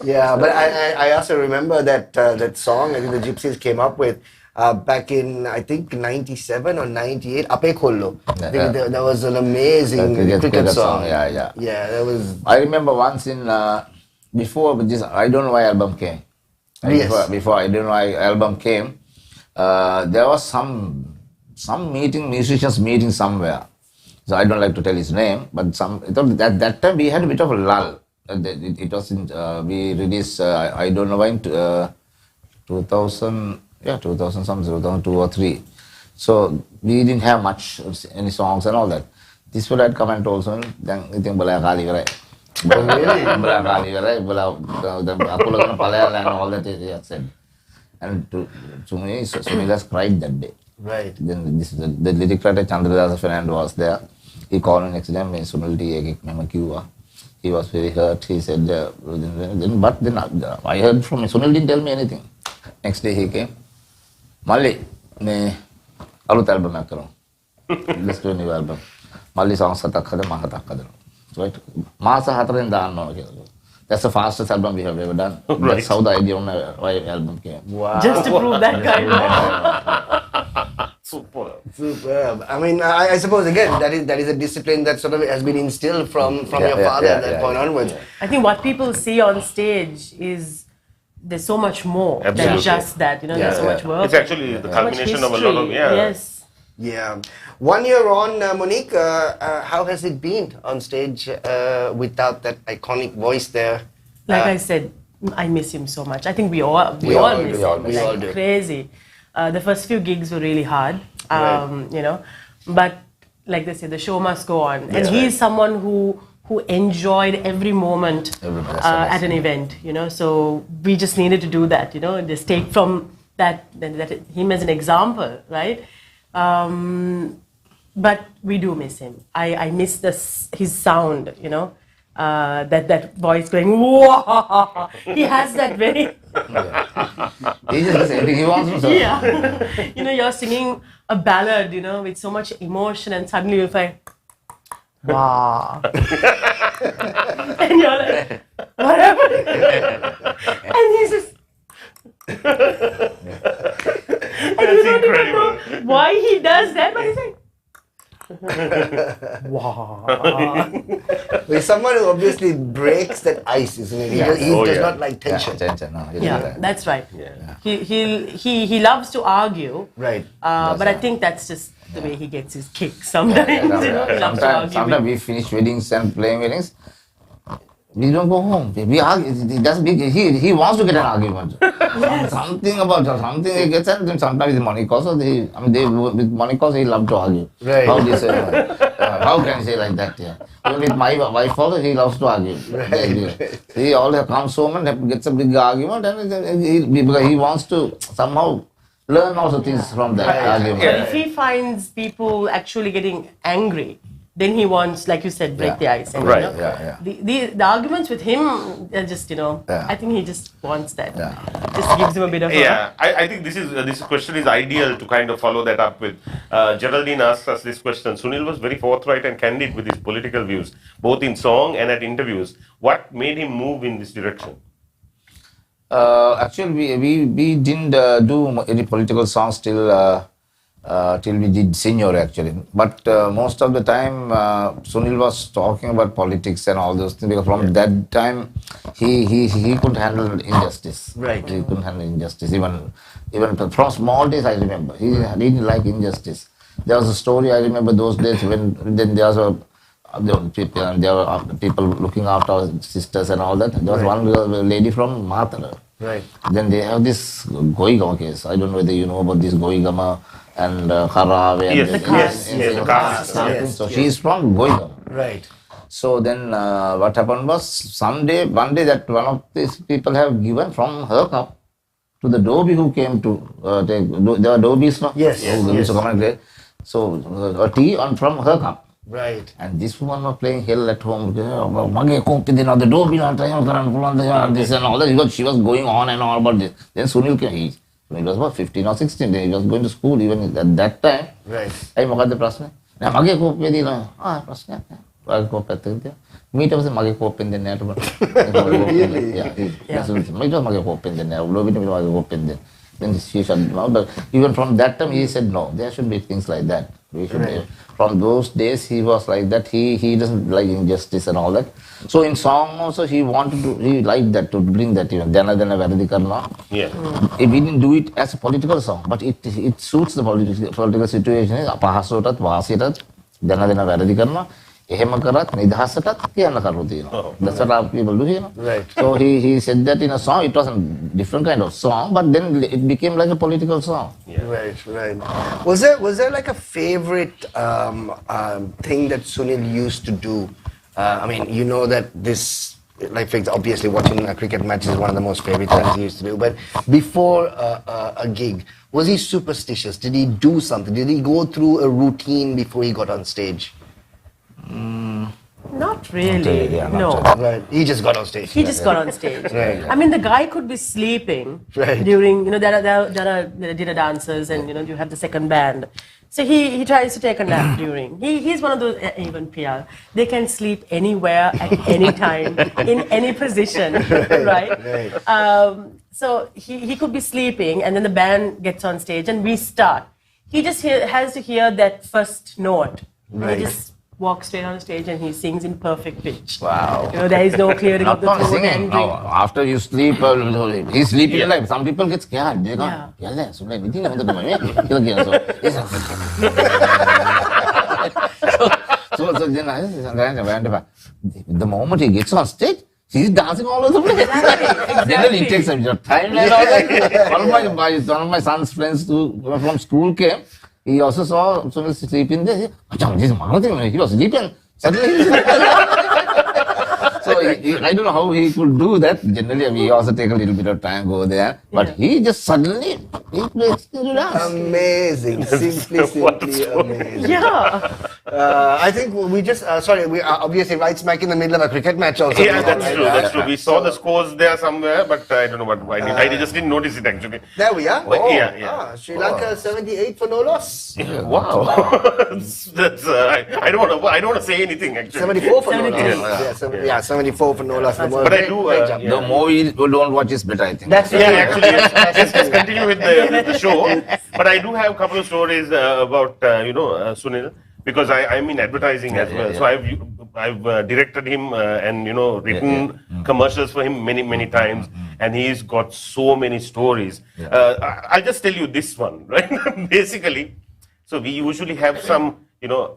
Speaker 1: Yeah, but I also remember that that song I think the Gypsies came up with back in I think 97 or 98. Ape Khollo. I think that was an amazing cricket song.
Speaker 2: Yeah.
Speaker 1: Yeah, that was.
Speaker 2: I remember once in before this I Don't Know Why album came.
Speaker 1: Yes.
Speaker 2: Before I Don't Know Why album came, there was some musicians meeting somewhere. So I don't like to tell his name, but at that time we had a bit of a lull. It was in we released I Don't Know Why in 2000 something 2002 or 3. So we didn't have much any songs and all that. This one had come and told us, then I think Bala Kali right. Bala Kali right. And all that he had said. And to me, Sunil has cried that day.
Speaker 1: Right.
Speaker 2: Then the lyric writer Chandradasa Fernando was there. He called me next day and Sunil T. He was very hurt. He said, but then I heard from him. Sunil didn't tell me anything. Next day he came. Malli, me alut album ekkaru. Let's do a new album. Malli songs hatak kada, mahatak kada. Right? Masa hatarin daanno. That's the fastest album we have ever done.
Speaker 4: Right.
Speaker 2: That's how the idea on why album came.
Speaker 1: Wow.
Speaker 3: Just to prove that guy wrong.
Speaker 1: Superb. I mean, I suppose again that is a discipline that sort of has been instilled from your father at that point onwards.
Speaker 3: I think what people see on stage is there's so much more than
Speaker 4: Absolutely.
Speaker 3: just that. There's so much work.
Speaker 4: It's actually the
Speaker 3: so much
Speaker 4: culmination of a lot of
Speaker 3: history. Yes.
Speaker 1: Yeah. 1 year on, Monique, how has it been on stage without that iconic voice there?
Speaker 3: Like I said, I miss him so much. I think we all miss him.
Speaker 1: We all do.
Speaker 3: Crazy. The first few gigs were really hard,
Speaker 1: Right.
Speaker 3: But like they say, the show must go on. And
Speaker 1: That's
Speaker 3: he's someone who enjoyed every moment
Speaker 2: That's
Speaker 3: at an event, So we just needed to do that, just take from that him as an example, right? But we do miss him. I miss his sound, that voice going, whoa! He has that very...
Speaker 2: He just does everything he wants to say.
Speaker 3: Yeah. You're singing a ballad, with so much emotion and suddenly you're like, wow. And you're like, whatever. And he's just... And you don't even know why he does that, but he's like, wow.
Speaker 1: He's someone who obviously breaks that ice, isn't he? He does not like tension.
Speaker 3: Yeah, that's right. He loves to argue.
Speaker 1: Right.
Speaker 3: But I think that's just the way he gets his kick sometimes. He loves to argue.
Speaker 2: Sometimes we finish weddings and playing weddings. We don't go home. We argue. He wants to get an argument. Something about something he gets, and then sometimes with Monique also. With Monique also he love to argue.
Speaker 1: Right.
Speaker 2: How do you say? How can you say like that? Yeah. Even with my wife also, he loves to argue.
Speaker 1: Right.
Speaker 2: He always comes home and gets a big argument, and because he wants to somehow learn also things from that argument.
Speaker 3: But if he finds people actually getting angry, then he wants, like you said, break the ice. And,
Speaker 4: Right.
Speaker 3: you know,
Speaker 2: Yeah.
Speaker 3: The arguments with him are just, I think he just wants that.
Speaker 2: Yeah.
Speaker 3: Just gives him a bit of
Speaker 4: Yeah, I think this question is ideal to kind of follow that up with. Geraldine asked us this question. Sunil was very forthright and candid with his political views, both in song and at interviews. What made him move in this direction?
Speaker 2: Actually, we didn't do any political songs till we did Senior actually. But most of the time, Sunil was talking about politics and all those things because from that time, he couldn't handle injustice.
Speaker 1: Right.
Speaker 2: He couldn't handle injustice. Even from small days, I remember he didn't like injustice. There was a story I remember those days when then there was there were people looking after our sisters and all that. There was one lady from Matara.
Speaker 1: Right.
Speaker 2: Then they have this Goigama case. I don't know whether you know about this Goigama and Karave.
Speaker 4: Yes,
Speaker 2: and
Speaker 4: the caste.
Speaker 1: Yes,
Speaker 2: So she is from Goigama.
Speaker 1: Right.
Speaker 2: So then what happened was one day that one of these people have given from her cup to the Dobi who came to take, there were Dobis, no?
Speaker 1: Yes,
Speaker 2: Who used to come and get. So a tea from her cup.
Speaker 1: Right.
Speaker 2: And this woman was playing hell at home. Mage kopi dena the Dobi na tayo karan this and all that. Because she was going on and on about this. Then Sunil came. He was about 15 or 16. Then he was going to school even at that time.
Speaker 1: Right.
Speaker 2: Ay maganda prasna. Na mage kopi dena. Prasna. Mage kopi dena. Meet was mage kopi dena.
Speaker 1: Really?
Speaker 2: Yeah. Meet was mage kopi dena. Dobi na mage kopi dena. Then she said no. But even from that time he said no. There should be things like that. We should. From those days he was like that. He doesn't like injustice and all that. So in song also he liked that to bring that even Dana Varadi Karna.
Speaker 4: Yeah.
Speaker 2: We didn't do it as a political song, but it suits the political situation. Apahasotat, Vasitat, Dana Varadi Karna, Ehema Karat, Nidhasatat, Kiana Karutino. That's what our people do here.
Speaker 1: Right.
Speaker 2: So he said that in a song. It was a different kind of song, but then it became like a political song.
Speaker 4: Yeah.
Speaker 1: Right. Was there like a favorite thing that Sunil used to do? I mean, you know that this, like for example, obviously watching a cricket match is one of the most favorite things he used to do. But before a gig, was he superstitious? Did he do something? Did he go through a routine before he got on stage?
Speaker 3: Not really.
Speaker 2: Yeah,
Speaker 3: no.
Speaker 1: Right. He just got on stage.
Speaker 3: He just got on stage.
Speaker 1: Right.
Speaker 3: I mean, the guy could be sleeping
Speaker 1: Right.
Speaker 3: during, there are dinner dancers and, you have the second band. So he tries to take a nap during. He's one of those, even Piyal, they can sleep anywhere at any time, in any position, right? So he could be sleeping and then the band gets on stage and we start. He just has to hear that first note.
Speaker 1: Right.
Speaker 3: He just walks straight on stage and he sings in perfect pitch.
Speaker 2: Wow.
Speaker 3: There is no clearing of
Speaker 2: Not
Speaker 3: the
Speaker 2: only
Speaker 3: throat
Speaker 2: singing.
Speaker 3: and
Speaker 2: No, after you sleep, he's sleeping like some people get scared. They go,
Speaker 3: Yeah.
Speaker 2: yeah, so like, anything like that. So then the moment he gets on stage, he's dancing all over the place. Then it takes a bit of time. And all that. One of my son's friends from school came. He also saw Sunil sleeping there. He was sleeping. Suddenly, so I don't know how he could do that. Generally, we also take a little bit of time go there. But he just suddenly he plays to dance.
Speaker 1: Amazing. Simply amazing.
Speaker 3: Yeah.
Speaker 1: I think we just, we are obviously right smack in the middle of a cricket match also.
Speaker 4: Yeah, that's true. We saw the scores there somewhere, but I don't know what I did. I just didn't notice it actually.
Speaker 1: There we are.
Speaker 4: Yeah.
Speaker 1: Sri Lanka 78 for no loss.
Speaker 4: Wow. That's I don't want to say anything actually.
Speaker 1: 74 for no
Speaker 3: 73.
Speaker 1: loss. 74 for no loss.
Speaker 4: But I do.
Speaker 2: The more we don't watch is better, I think.
Speaker 1: That's
Speaker 4: Yeah, actually, let's continue with the show. But I do have a couple of stories about Sunil, because I'm in advertising as well.
Speaker 2: yeah.
Speaker 4: So I've directed him and written commercials for him many times, and he's got so many stories. I'll just tell you this one, right? Basically, so we usually have some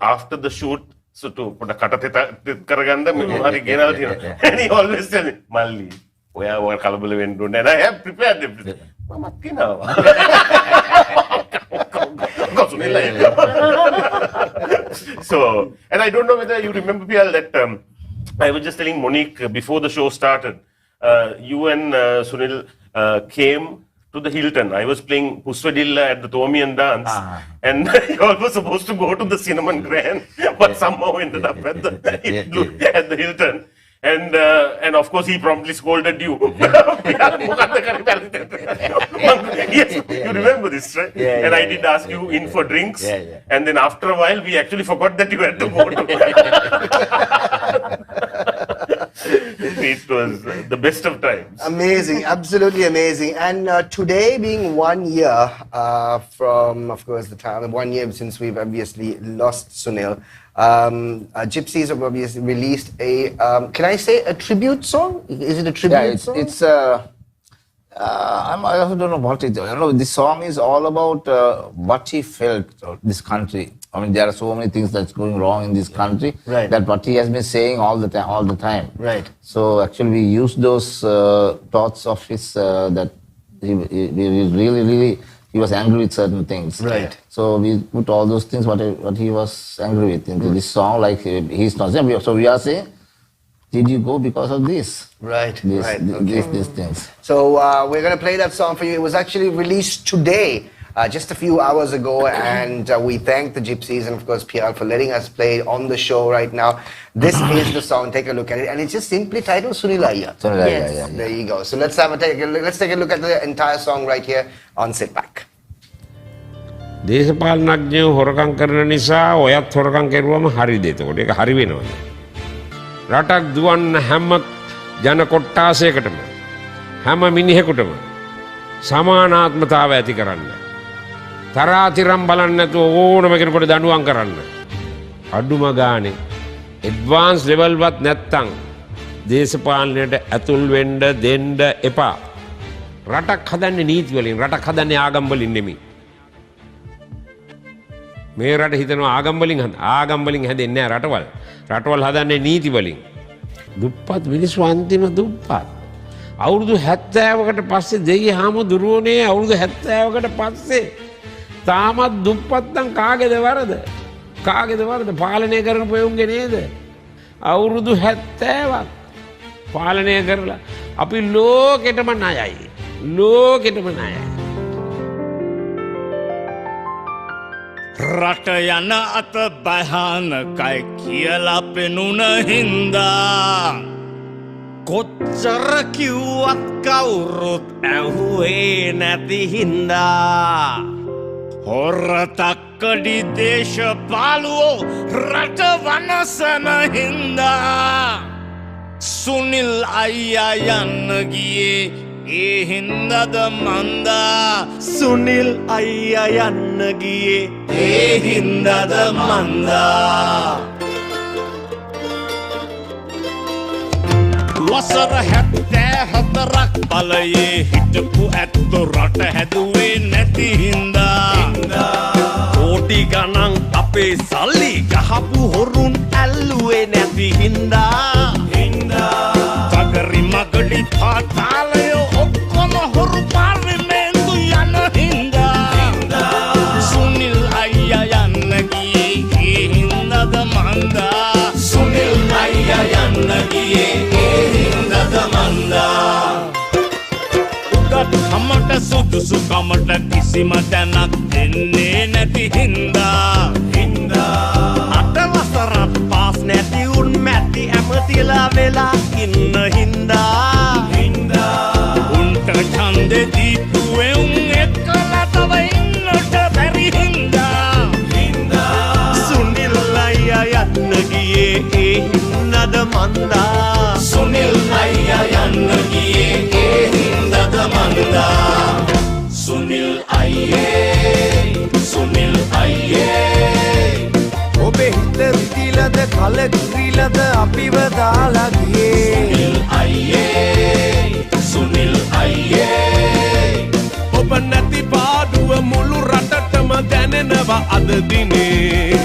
Speaker 4: after the shoot So to put a cut karaganda, hari genal thina. And he always tell me, Malli, oya oya kalabala wendu, and I have prepared everything. Mama tina. So, and I don't know whether you remember, Piyal, that I was just telling Monique before the show started, you and Sunil came to the Hilton. I was playing Puswadilla at the Thomian dance, and you all were supposed to go to the Cinnamon Grand, but somehow ended up at the Hilton. And of course he promptly scolded you. Yes, you remember this, right? And I did ask you in for drinks, and then after a while we actually forgot that you had to go to. It was the best of times.
Speaker 1: Amazing, absolutely amazing. And today being 1 year from, of course, the time, 1 year since we've obviously lost Sunil, Gypsies have obviously released a, can I say a tribute song? Is it a tribute song?
Speaker 2: It's I also don't know what it is. You know, this song is all about what he felt this country. I mean, there are so many things that's going wrong in this country that what he has been saying all the time.
Speaker 1: Right.
Speaker 2: So actually, we used those thoughts of his that he really he was angry with certain things.
Speaker 1: Right.
Speaker 2: So we put all those things what he was angry with into this song. Like he's not saying. So we are saying, did you go because of this?
Speaker 1: Right.
Speaker 2: These things.
Speaker 1: So we're going to play that song for you. It was actually released today, just a few hours ago, and we thank the Gypsies and of course Piyal for letting us play it on the show right now. This is the song. Take a look at it, and it's just simply titled Sunilaya.
Speaker 2: Yes.
Speaker 1: There you go. So let's take a look at the entire song right here on Sitback.
Speaker 6: දේශපාලනඥයෝ හොරකම් කරන නිසා ඔයත් හොරකම් කරුවම හරිද? එතකොට ඒක හරි වෙනවද? රටක් දුවන්න හැම ජන කොට්ටාසයකටම හැම මිනිහෙකුටම සමානාත්මතාවය ඇති කරන්න. තරාතිරම් බලන්න නැතුව ඕනම කෙනෙකුට දඬුවම් කරන්න. අඩුම ගානේ ඇඩ්වාන්ස් ලෙවල් වත් නැත්තම් දේශපාලනයට ඇතුල් වෙන්න දෙන්න එපා. රටක් හදන්නේ නීති වලින්, රටක් හදන්නේ ආගම් වලින් නෙමෙයි. මේ රට හිතනවා ආගම් වලින් හැදෙන්නේ නැහැ රටවල්. රටවල් හදන්නේ නීති වලින්. දුප්පත් මිනිස්සු අන්තිම දුප්පත්. අවුරුදු 70කට පස්සේ දෙයි හාමුදුරුවනේ අවුරුදු 70කට පස්සේ තාමත් දුප්පත් නම් කාගේද වරද? කාගේද වරද? පාලනය කරපු උන්ගේ නේද? අවුරුදු 70ක් පාලනය කරලා අපි ලෝකෙටම ණයයි. ලෝකෙටම ණයයි.
Speaker 7: රට යන අත භයානකයි කියලා පෙනුන හින්දා කොච්චර කිව්වත් කවුරුත් ඇහුවේ නැති හින්දා හොරතක්කඩි දේශපාලුවෝ රට වනසන හින්දා සුනිල් අයියා යන්න ගියේ ඒ හින්දාද මන්දා සුනිල් අයියා යන්න ගියේ ඒ හින්දාද මන්දා වසර 74ක් බලයේ හිටපු ඇත්තු රට හැදුවේ නැති හින්දා කෝටි ගණන් අපේ සල්ලි ගහපු හොරුන් ඇල්ලුවේ නැති හින්දා තගරි මගඩි පාතාලයෝ ඔක්කොම හොරු පාර්ලිමේන්තු යන හින්දා සුනිල් අයියා යන්න ගියේ ඒ හින්දාද මන්දා සුනිල් අයියා යන්න ගියේ ඒ හින්දාද මන්දා උගත් කමට සුදුසු කමට කිසිම තැනක් දෙන්නේ නැති හින්දා අටවසරක් පාස් නැති උන් මැටි ඇමතිලා වෙලා ඉන්න හින්දා උන්ට ඡන්දෙ දීපුවේ උන් එක්කලා තව ඉන්නට බැරි හින්දා සුනිල් අයියා යන්න ගියේ ඒ හින්දාද මන්දා සුනිල් අයියා යන්න ගියේ ඒ හින්දාද මන්දා සුනිල් අයියේ ඔබේ හිත රිදීලද කලකිරීලද අපිව දාලා ගියේ සුනිල් අයියේ ඔබ නැති පාඩුව මුළු රටටම දැනෙනවා අද දිනේ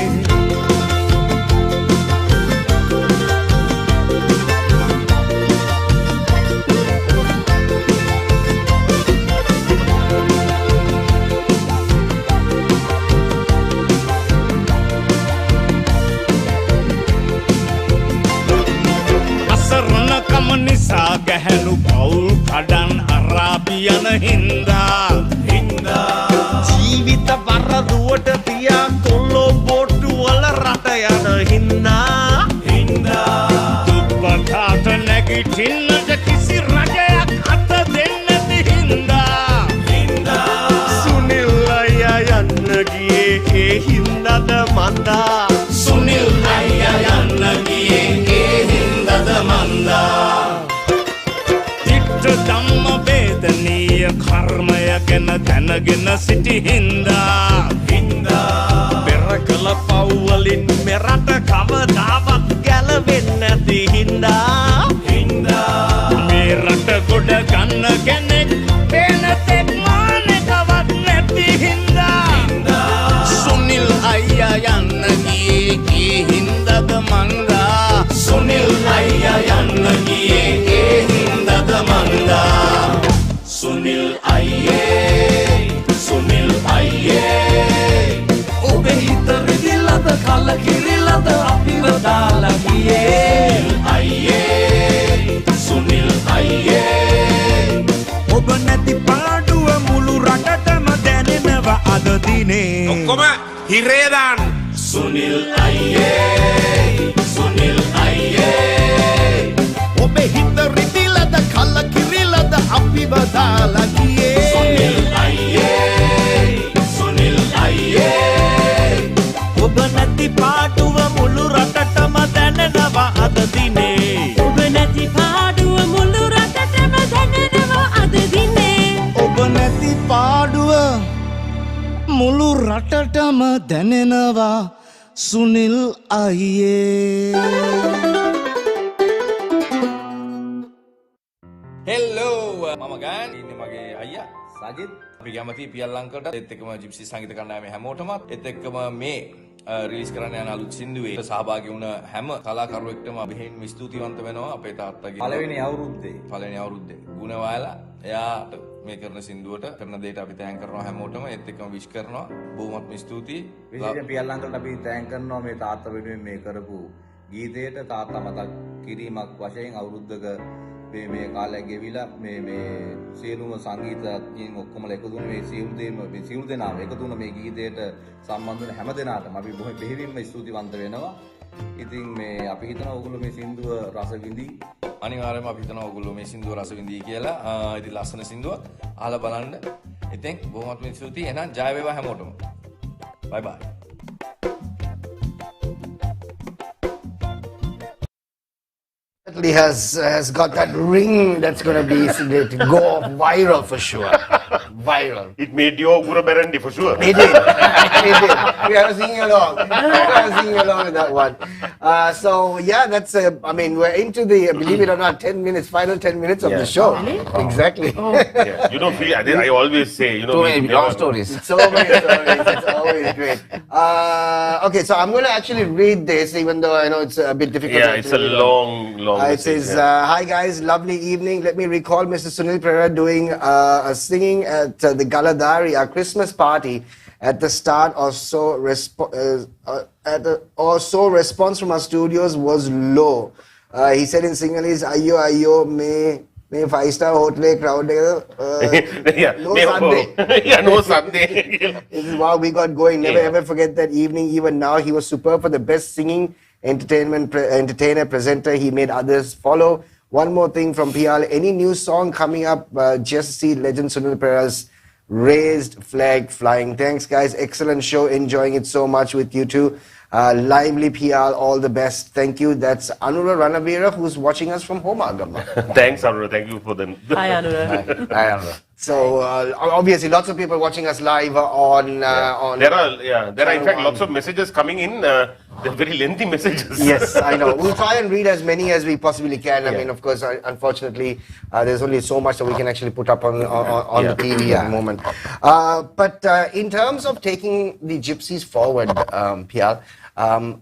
Speaker 7: නැගිටින්නට කිසි රජයක් අත දෙන්නති හින්දා සුනිල් අයියා යන්න ගියේ ඒ හින්දාද මන්දා සුනිල් අයියා යන්න ගියේ ඒ හින්දාද මන්දා චිත්ත ධම්ම වේදනීය කර්මය ගැන දැනගෙන සිටි හින්දා පෙර කළ පව්වලින් මෙරට කවදාවත් ගැලවෙන්නේ නැති හින්දා මේ රට ගොඩ ගන්න කෙනෙක් පේන තෙක් මානෙකවත් නැති හින්දා සුනිල් අයියා යන්න ගියේ ඒ හින්දාද මන්දා සුනිල් අයියා යන්න ගියේ ඒ හින්දාද මන්දා සුනිල් අයියේ ඔබේ හිත රිදිලද කලකිරිලද අපිව දාලා ගියේ සුනිල් අයියේ ඔබ නැති පාඩුව මුළු රටටම දැනෙනවා අද දිනේ
Speaker 6: ඔක්කොම හිරේ දාන්න.
Speaker 7: සුනිල් අයියේ ඔබේ හිත රිදිලද කලකිරිලද අපිව දාලා ගියේ සුනිල් අයියේ ඔබ නැති පාඩුව මුළු රටටම දැනෙනවා අද දිනේ
Speaker 3: ඔබ නැති පාඩුව මුළු රටටම දැනෙනවා අද දිනේ
Speaker 7: ඔබ නැති පාඩුව මුළු රටටම දැනෙනවා සුනිල් අයියේ
Speaker 8: හෙල්ලෝ මම ගෑන් ඉන්නේ මගේ අයියා සජිත් අපි කැමති පියල් ලංකවට ඒත් එක්කම ජිප්සි සංගීත කණ්ඩායමේ හැමෝටමත් ඒත් එක්කම මේ රිලීස් කරන්න යන අලුත් සින්දුවේ සහභාගී වුණ හැම කලාකරුවෙක්ටම බෙහෙවින්ම ස්තුතිවන්ත වෙනවා අපේ තාත්තගේ
Speaker 9: පළවෙනි අවුරුද්දේ
Speaker 8: ගුණ වයලා එයාට මේ කරන සින්දුවට කරන දෙයට අපි තෑන්ක් කරනවා හැමෝටම ඒත් එක්කම විශ් කරනවා බොහොමත්ම ස්තුතියි
Speaker 9: විශේෂයෙන් පියල් ලංකවට අපි තෑන්ක් කරනවා මේ තාත්තා වෙනුවෙන් මේ කරපු ගීතයට තාත්තා මතක් කිරීමක් වශයෙන් අවුරුද්දක මේ කාලය ගෙවිලා මේ සියලුම සංගීතඥයින් ඔක්කොම එකතු වුණ මේ සියලු දෙනාම එකතු වුණ මේ ගීතයට සම්බන්ධ වෙන හැම දෙනාටම අපි බොහෝ බෙහෙවින්ම ස්තුතිවන්ත වෙනවා. ඉතින් මේ අපි හිතනවා ඔයගොල්ලෝ මේ සින්දුව රස විඳි.
Speaker 8: අනිවාර්යයෙන්ම අපි හිතනවා ඔයගොල්ලෝ මේ සින්දුව රස විඳී කියලා. ඉතින් ලස්සන සින්දුවක් අහලා බලන්න. ඉතින් බොහොමත්ම ස්තුතියි. එහෙනම් ජය වේවා හැමෝටම. බයි බයි.
Speaker 1: Has got that ring that's going to be to go viral for sure. Viral.
Speaker 4: It made your Guru Berendi for sure.
Speaker 1: It did. It did. We are singing along. We are singing along with that one. So yeah, that's. I mean, we're into the believe it or not, 10 minutes, final 10 minutes of the show.
Speaker 3: Really?
Speaker 1: Exactly.
Speaker 4: Yeah. You don't feel. I always say, you know,
Speaker 2: Too many long stories.
Speaker 1: So many stories. It's always great. Okay, so I'm going to actually read this, even though I know it's a bit difficult.
Speaker 4: Yeah, it's a long.
Speaker 1: It says, hi guys, lovely evening. Let me recall Mr. Sunil Perera doing a singing at the Galadari, our Christmas party. At the start, response from our studios was low. He said in Sinhalese, "Ayo, me 5-star hotel crowd. No Sunday."
Speaker 4: Yeah, no Sunday.
Speaker 1: This is wow, we got going. Never ever forget that evening. Even now, he was superb for the best singing entertainer, presenter. He made others follow. One more thing from Piyal. Any new song coming up? Just see legend Sunil Perera's raised flag flying. Thanks, guys. Excellent show. Enjoying it so much with you too. Lively Piyal. All the best. Thank you. That's Anura Ranavira, who's watching us from home, Agama.
Speaker 4: Thanks, Anura. Thank you for the.
Speaker 3: Hi Anura.
Speaker 2: I don't know.
Speaker 1: So obviously, lots of people watching us live on.
Speaker 4: There are in fact lots of messages coming in. They're very lengthy messages.
Speaker 1: Yes, I know. We'll try and read as many as we possibly can. I mean, of course, unfortunately, there's only so much that we can actually put up on the TV at the moment. But in terms of taking the gypsies forward, Piyal,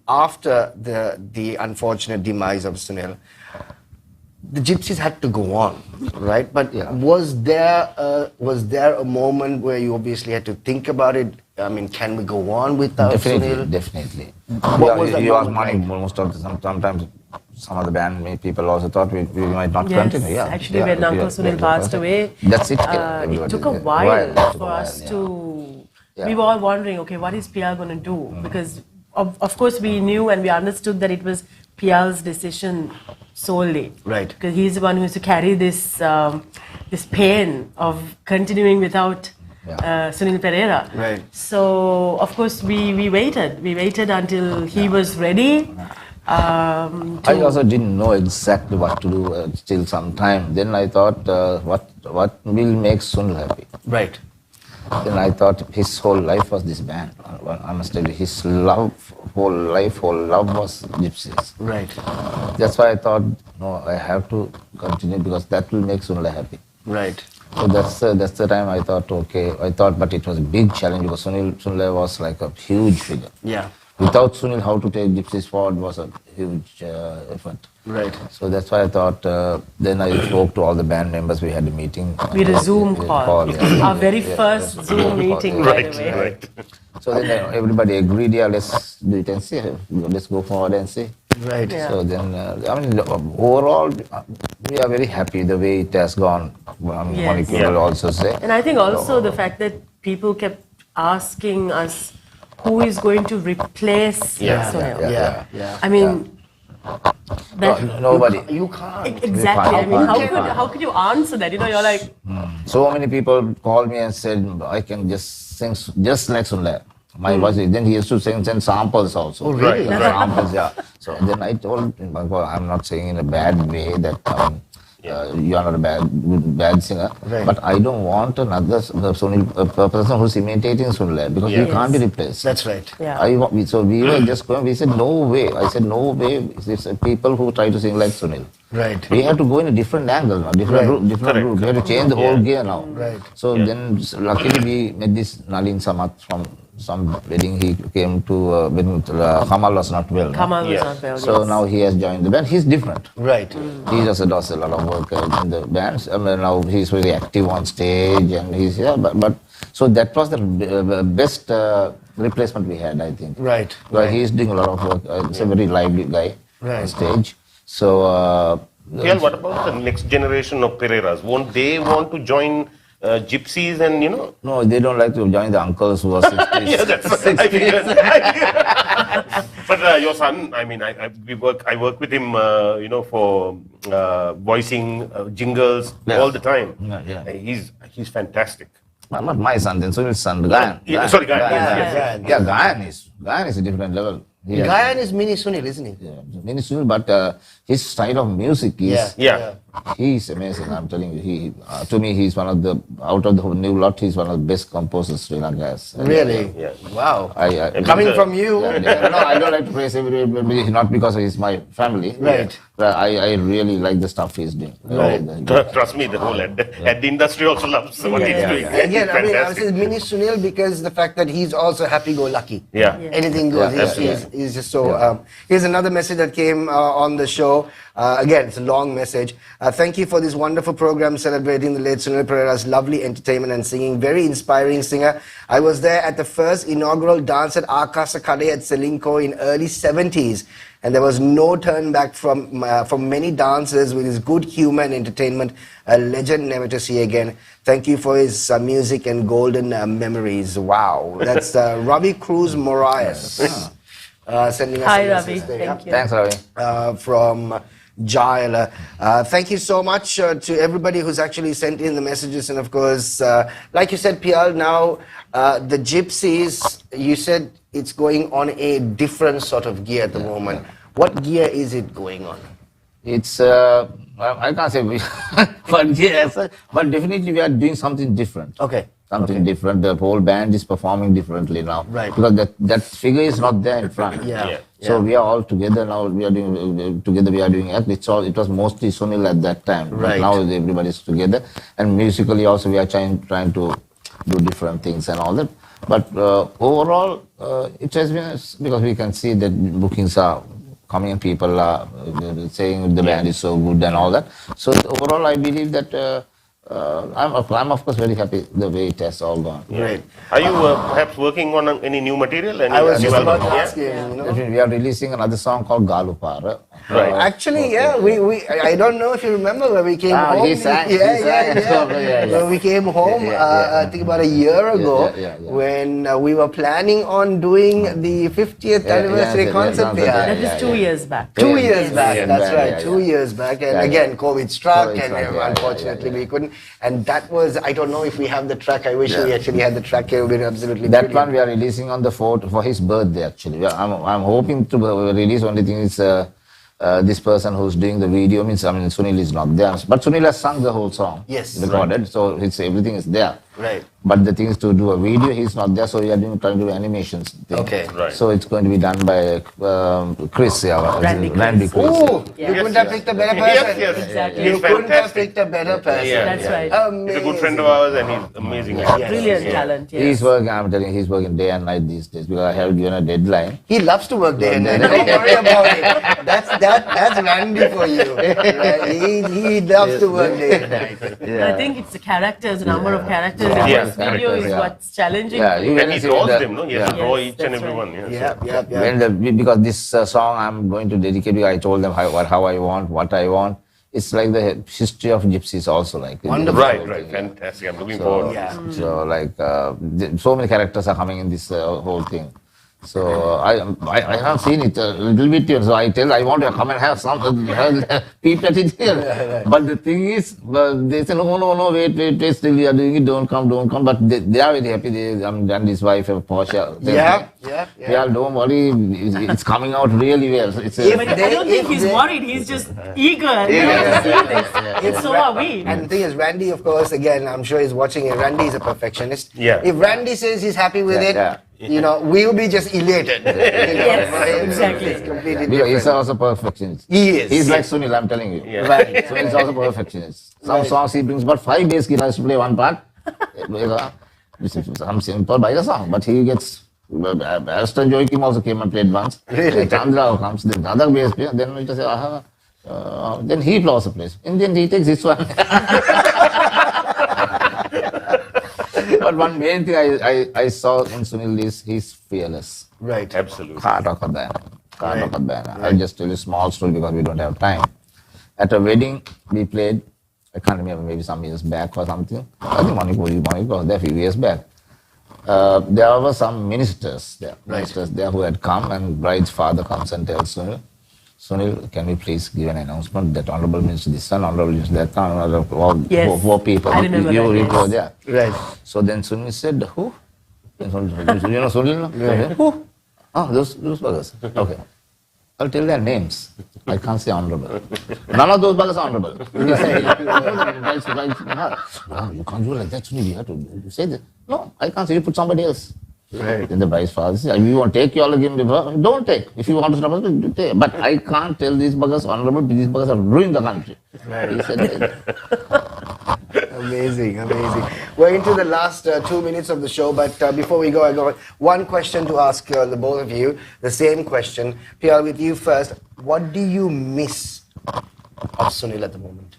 Speaker 1: after the unfortunate demise of Sunil, the gypsies had to go on, right? But was there a moment where you obviously had to think about it? I mean, can we go on without Sunil?
Speaker 2: Definitely.
Speaker 1: What was that
Speaker 2: you ask
Speaker 1: moment
Speaker 2: money most of the sometimes some of the band people also thought we might not continue. Yeah.
Speaker 3: Actually, when Uncle Sunil passed away,
Speaker 2: that's it.
Speaker 3: It took a while for us to.
Speaker 2: Yeah.
Speaker 3: We were all wondering, okay, what is Piyal going to do? Because of course we knew and we understood that it was Piyal's decision solely.
Speaker 1: Right.
Speaker 3: Because he's the one who has to carry this this pain of continuing without Sunil Perera.
Speaker 1: Right.
Speaker 3: So of course we waited. We waited until he was ready.
Speaker 2: I also didn't know exactly what to do till some time. Then I thought, what will make Sunil happy?
Speaker 1: Right.
Speaker 2: Then I thought his whole life was this band. I must tell you, his whole love was Gypsies.
Speaker 1: Right.
Speaker 2: That's why I thought, no, I have to continue because that will make Sunil happy.
Speaker 1: Right.
Speaker 2: So that's the time I thought, okay. But it was a big challenge because Sunil was like a huge figure.
Speaker 1: Yeah.
Speaker 2: Without Sunil, how to take Gypsies forward was a huge effort.
Speaker 1: Right.
Speaker 2: So that's why I thought, then I spoke to all the band members, we had a meeting.
Speaker 3: We had a Zoom call.
Speaker 2: Yeah.
Speaker 3: Our very first Zoom meeting, by the way.
Speaker 4: Right.
Speaker 2: So then everybody agreed, yeah, let's do it and see. Let's go forward and see.
Speaker 1: Right.
Speaker 3: Yeah.
Speaker 2: So then, overall, we are very happy the way it has gone.
Speaker 3: Yes.
Speaker 2: Monique will also say.
Speaker 3: And I think also the fact that people kept asking us who is going to replace Sunil.
Speaker 1: Yeah.
Speaker 3: I mean,
Speaker 2: Nobody.
Speaker 1: You can't.
Speaker 3: exactly. I mean,
Speaker 2: You can't.
Speaker 3: how could you answer that? You know, you're like,
Speaker 2: So many people called me and said, I can just sing just like Sunil. My voice is, then he used to send samples also.
Speaker 1: Oh, really?
Speaker 2: Right. Samples, yeah. So then I told him, well, I'm not saying in a bad way that you are not a bad singer,
Speaker 1: Right.
Speaker 2: but I don't want another person who's imitating Sunil because he can't be replaced.
Speaker 1: That's right.
Speaker 3: yeah.
Speaker 2: So we were just going, we said, no way. I said, no way. It's people who try to sing like Sunil.
Speaker 1: Right.
Speaker 2: We have to go in a different angle now, different route. We have to change the whole gear now.
Speaker 1: Right.
Speaker 2: So then, luckily, we met this Nalin Samath from some wedding. He came to when Kamal was not well.
Speaker 3: Kamal was
Speaker 4: Yeah.
Speaker 3: not well.
Speaker 2: So
Speaker 3: yes.
Speaker 2: now he has joined the band. He's different.
Speaker 1: Right.
Speaker 2: He just does a lot of work in the bands. I mean, now he's very active on stage, and he's but so that was the best replacement we had, I think.
Speaker 1: Right.
Speaker 2: Well, he's doing a lot of work. He's a very lively guy on stage. So.
Speaker 4: Piyal, what about the next generation of Pereiras? Won't they want to join Gypsies and,
Speaker 2: No, they don't like to join the uncles who are 60s.
Speaker 4: Yeah, that's what I figured. But your son, I mean, I work with him, for voicing jingles all the time.
Speaker 2: Yeah.
Speaker 4: He's fantastic.
Speaker 2: Well, not my son, then Sunil's son, Gayan.
Speaker 4: Yeah, sorry, Gayan.
Speaker 1: Gayan.
Speaker 2: Yeah, Gayan is a different level.
Speaker 1: Gayan is mini Sunil, isn't he?
Speaker 2: Yeah, mini Sunil, but his style of music is,
Speaker 4: Yeah.
Speaker 2: he's amazing. I'm telling you, to me, he's one of the, out of the new lot, he's one of the best composers Sri Lanka has.
Speaker 1: Really?
Speaker 4: Yeah.
Speaker 1: Wow.
Speaker 2: Coming
Speaker 1: from you.
Speaker 2: No, I don't like to praise everybody, not because he's my family.
Speaker 1: Right.
Speaker 2: But I really like the stuff he's doing.
Speaker 1: Right.
Speaker 4: Trust me, the whole ad the industry also loves what he's doing.
Speaker 1: Again, I mean, I
Speaker 4: Fantastic.
Speaker 1: said mini Sunil because the fact that he's also happy-go-lucky.
Speaker 4: Yeah.
Speaker 1: Anything goes.
Speaker 2: Yeah,
Speaker 1: He's just so. Here's another message that came on the show. Again, it's a long message. Thank you for this wonderful program celebrating the late Sunil Perera's lovely entertainment and singing. Very inspiring singer. I was there at the first inaugural dance at Akasa Kade at Selinko in early 70s. And there was no turn back from many dancers with his good humor and entertainment. A legend never to see again. Thank you for his music and golden memories. Wow. That's Ravi Cruz Moraes. Sending us
Speaker 3: Hi,
Speaker 1: a
Speaker 3: Ravi.
Speaker 1: message there.
Speaker 3: Thank you.
Speaker 2: Thanks, Ravi.
Speaker 1: From Jaila. Thank you so much to everybody who's actually sent in the messages. And of course, like you said, Piyal, now the Gypsies, you said it's going on a different sort of gear at the moment. What gear is it going on?
Speaker 2: It's, I can't say but yes, but definitely we are doing something different.
Speaker 1: Okay.
Speaker 2: Something different. The whole band is performing differently now.
Speaker 1: Right.
Speaker 2: Because that figure is not there in front.
Speaker 1: Yeah.
Speaker 2: So we are all together now. We are doing act. It was mostly Sunil at that time.
Speaker 1: Right.
Speaker 2: But now everybody's together. And musically also we are trying to do different things and all that. But overall, it has been, because we can see that bookings are coming and people are saying the band is so good and all that. So overall, I believe that I'm of course very happy the way it has all gone.
Speaker 1: Great.
Speaker 4: Are you perhaps working on any new material?
Speaker 1: I was
Speaker 4: new
Speaker 1: just about
Speaker 4: album?
Speaker 1: to
Speaker 4: Yeah?
Speaker 1: ask you, you know.
Speaker 2: Definitely, we are releasing another song called Galupara.
Speaker 4: Right.
Speaker 1: Actually, yeah, I don't know if you remember when we came home.
Speaker 2: He sang.
Speaker 1: When we came home, I think about a year ago,
Speaker 2: yeah.
Speaker 1: when we were planning on doing the 50th anniversary concert here.
Speaker 3: That was 2 years back.
Speaker 1: 2 years back,
Speaker 2: Yeah,
Speaker 1: that's
Speaker 2: yeah,
Speaker 1: right,
Speaker 2: yeah,
Speaker 1: 2 years back. And again, COVID struck, and unfortunately
Speaker 2: yeah.
Speaker 1: we couldn't. And that was, I don't know if we have the track. I wish we actually had the track here. It would have been absolutely
Speaker 2: That
Speaker 1: brilliant.
Speaker 2: one we are releasing on the 4th for his birthday actually. I'm hoping to release. Only thing is this person who's doing the video Sunil is not there. But Sunil has sung the whole song.
Speaker 1: Yes.
Speaker 2: Recorded, so everything is there.
Speaker 1: Right.
Speaker 2: But the thing is to do a video, he's not there, so we are trying to do animations thing.
Speaker 1: Okay.
Speaker 4: Right.
Speaker 2: So it's going to be done by Chris.
Speaker 3: Randy
Speaker 2: Chris.
Speaker 1: Oh,
Speaker 3: Yeah.
Speaker 1: you couldn't have picked a better person.
Speaker 4: Yes.
Speaker 3: Exactly.
Speaker 1: You
Speaker 4: He's
Speaker 1: couldn't have
Speaker 4: fantastic.
Speaker 1: picked a better person.
Speaker 4: Yeah.
Speaker 3: That's right.
Speaker 1: Amazing.
Speaker 4: He's a good friend of ours and he's amazing.
Speaker 3: Brilliant talent. Yes.
Speaker 2: He's working, I'm telling you, he's working day and night these days because I have given a deadline.
Speaker 1: He loves to work day and night. Don't worry about it. That's Randy for you. Right? He loves to work day and night.
Speaker 3: I think it's the characters, the number of characters in
Speaker 4: Yeah.
Speaker 3: this video is
Speaker 2: Yeah.
Speaker 3: what's challenging.
Speaker 2: Yeah, you
Speaker 4: And he
Speaker 2: see
Speaker 4: draws
Speaker 2: the-
Speaker 4: them, no? He has to
Speaker 3: Yeah.
Speaker 4: draw
Speaker 3: Yes,
Speaker 4: each and
Speaker 3: that's
Speaker 4: every
Speaker 3: right.
Speaker 4: one. Yeah.
Speaker 1: Yeah.
Speaker 2: When because this song I'm going to dedicate, I told them how I want, what I want. It's like the history of gypsies also like.
Speaker 1: Wonderful.
Speaker 4: Right. Fantastic. I'm looking forward.
Speaker 1: Yeah.
Speaker 2: So like so many characters are coming in this whole thing. So I have seen it a little bit here. So I want to come and have some peep at it here. But the thing is, they say no, wait, still we are doing it. Don't come. But they are very happy. And his wife Portia.
Speaker 1: Yeah.
Speaker 2: Yeah, don't worry. It's coming out really well. So it's
Speaker 3: But I don't think he's worried. He's just eager. To see this. And so are we.
Speaker 1: And the thing is, Randy, of course, again, I'm sure he's watching it. Randy is a perfectionist.
Speaker 4: Yeah.
Speaker 1: If Randy says he's happy with it, you know, we'll be just elated.
Speaker 3: Yes, exactly.
Speaker 1: It's completely
Speaker 2: because he's
Speaker 1: different.
Speaker 2: also perfectionist.
Speaker 1: He is.
Speaker 2: He's like Sunil, I'm telling you.
Speaker 4: Yeah.
Speaker 1: Right.
Speaker 2: Sunil is also perfectionist. Some songs he brings, but 5 bass guitars to play one part. Some simple by the song, but he gets. Aston Joachim also came and played once.
Speaker 1: Really?
Speaker 2: Chandra comes, then other bass player, then we just say, then he also plays. And then he takes this one. But one main thing I saw in Sunil is he's fearless.
Speaker 1: Right.
Speaker 4: Absolutely.
Speaker 2: Can't talk about that. I'll just tell you a small story because we don't have time. At a wedding, we played, I can't remember, maybe some years back or something. I think Monique was there a few years back. There were some ministers there who had come, and bride's father comes and tells Sunil, can we please give an announcement that honorable minister this one, honorable minister that one,
Speaker 3: Yes.
Speaker 2: four people.
Speaker 3: I remember
Speaker 2: you
Speaker 3: that,
Speaker 2: were
Speaker 3: yes.
Speaker 2: there.
Speaker 1: Right.
Speaker 2: So then Sunil said, who? And Sunil, you know Sunil? No? Who? Oh, those buggers. Okay. I'll tell their names. I can't say honorable. None of those buggers are honorable. He said, no, you can't do like that, Sunil. You have to say that. No, I can't say. You put somebody else.
Speaker 1: Right.
Speaker 2: Then the bride's father says, if you want to take your game, don't take. If you want to stop, take. But I can't tell these buggers honorable, these buggers have ruined the country.
Speaker 1: Right.
Speaker 2: He said,
Speaker 1: Amazing. We're into the last 2 minutes of the show, but before we go, I got one question to ask the both of you. The same question. Piyal, with you first. What do you miss of Sunil at the moment?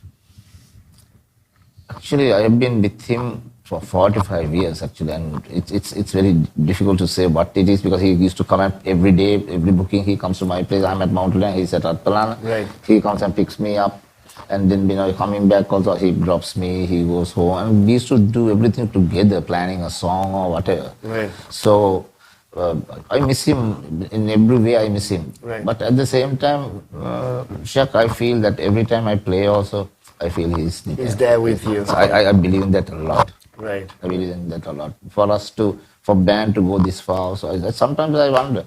Speaker 2: actually, I have been with him for 45 years actually, and it's very difficult to say what it is because he used to come up every day, every booking he comes to my place. I'm at Mount Lion, he's at Atpalana.
Speaker 1: Right.
Speaker 2: He comes and picks me up, and then coming back also he drops me, he goes home, and we used to do everything together, planning a song or whatever.
Speaker 1: Right.
Speaker 2: So I miss him in every way. I miss him.
Speaker 1: Right.
Speaker 2: But at the same time, Shaq, I feel that every time I play also, I feel he's
Speaker 1: there with you.
Speaker 2: So I believe in that a lot.
Speaker 1: Right.
Speaker 2: I believe in that a lot. For band to go this far, so sometimes I wonder.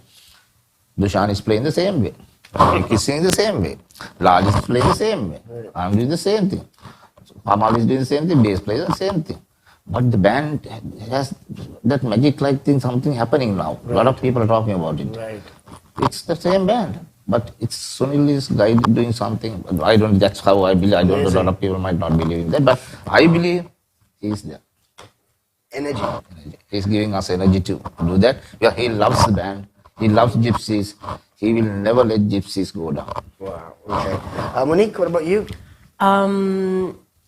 Speaker 2: Dushan is playing the same way. Nick is singing the same way. Raj is playing the same way. I'm doing the same thing. Amal is doing the same thing. Bass plays the same thing. But the band has that magic-like thing, something happening now. A lot of people are talking about it.
Speaker 1: Right.
Speaker 2: It's the same band, but it's Sunil is doing something. I don't. That's how I believe. I don't know. A lot of people might not believe in that, but I believe he's there.
Speaker 1: Energy.
Speaker 2: He's giving us energy to do that. Yeah, he loves the band. He loves gypsies. He will never let gypsies go down.
Speaker 1: Wow. Okay. Monique, what about you?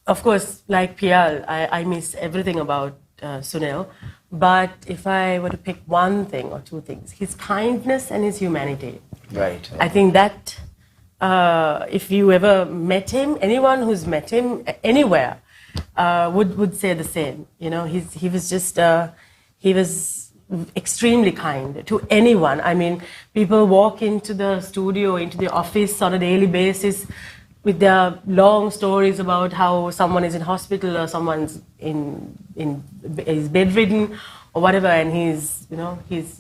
Speaker 3: of course, like Piyal, I miss everything about Sunil. But if I were to pick one thing or two things, his kindness and his humanity.
Speaker 1: Right.
Speaker 3: I think that if you ever met him, anyone who's met him anywhere would say the same. You know, he was just he was extremely kind to anyone. I mean, people walk into the studio, into the office on a daily basis with their long stories about how someone is in hospital or someone's is bedridden or whatever, and he's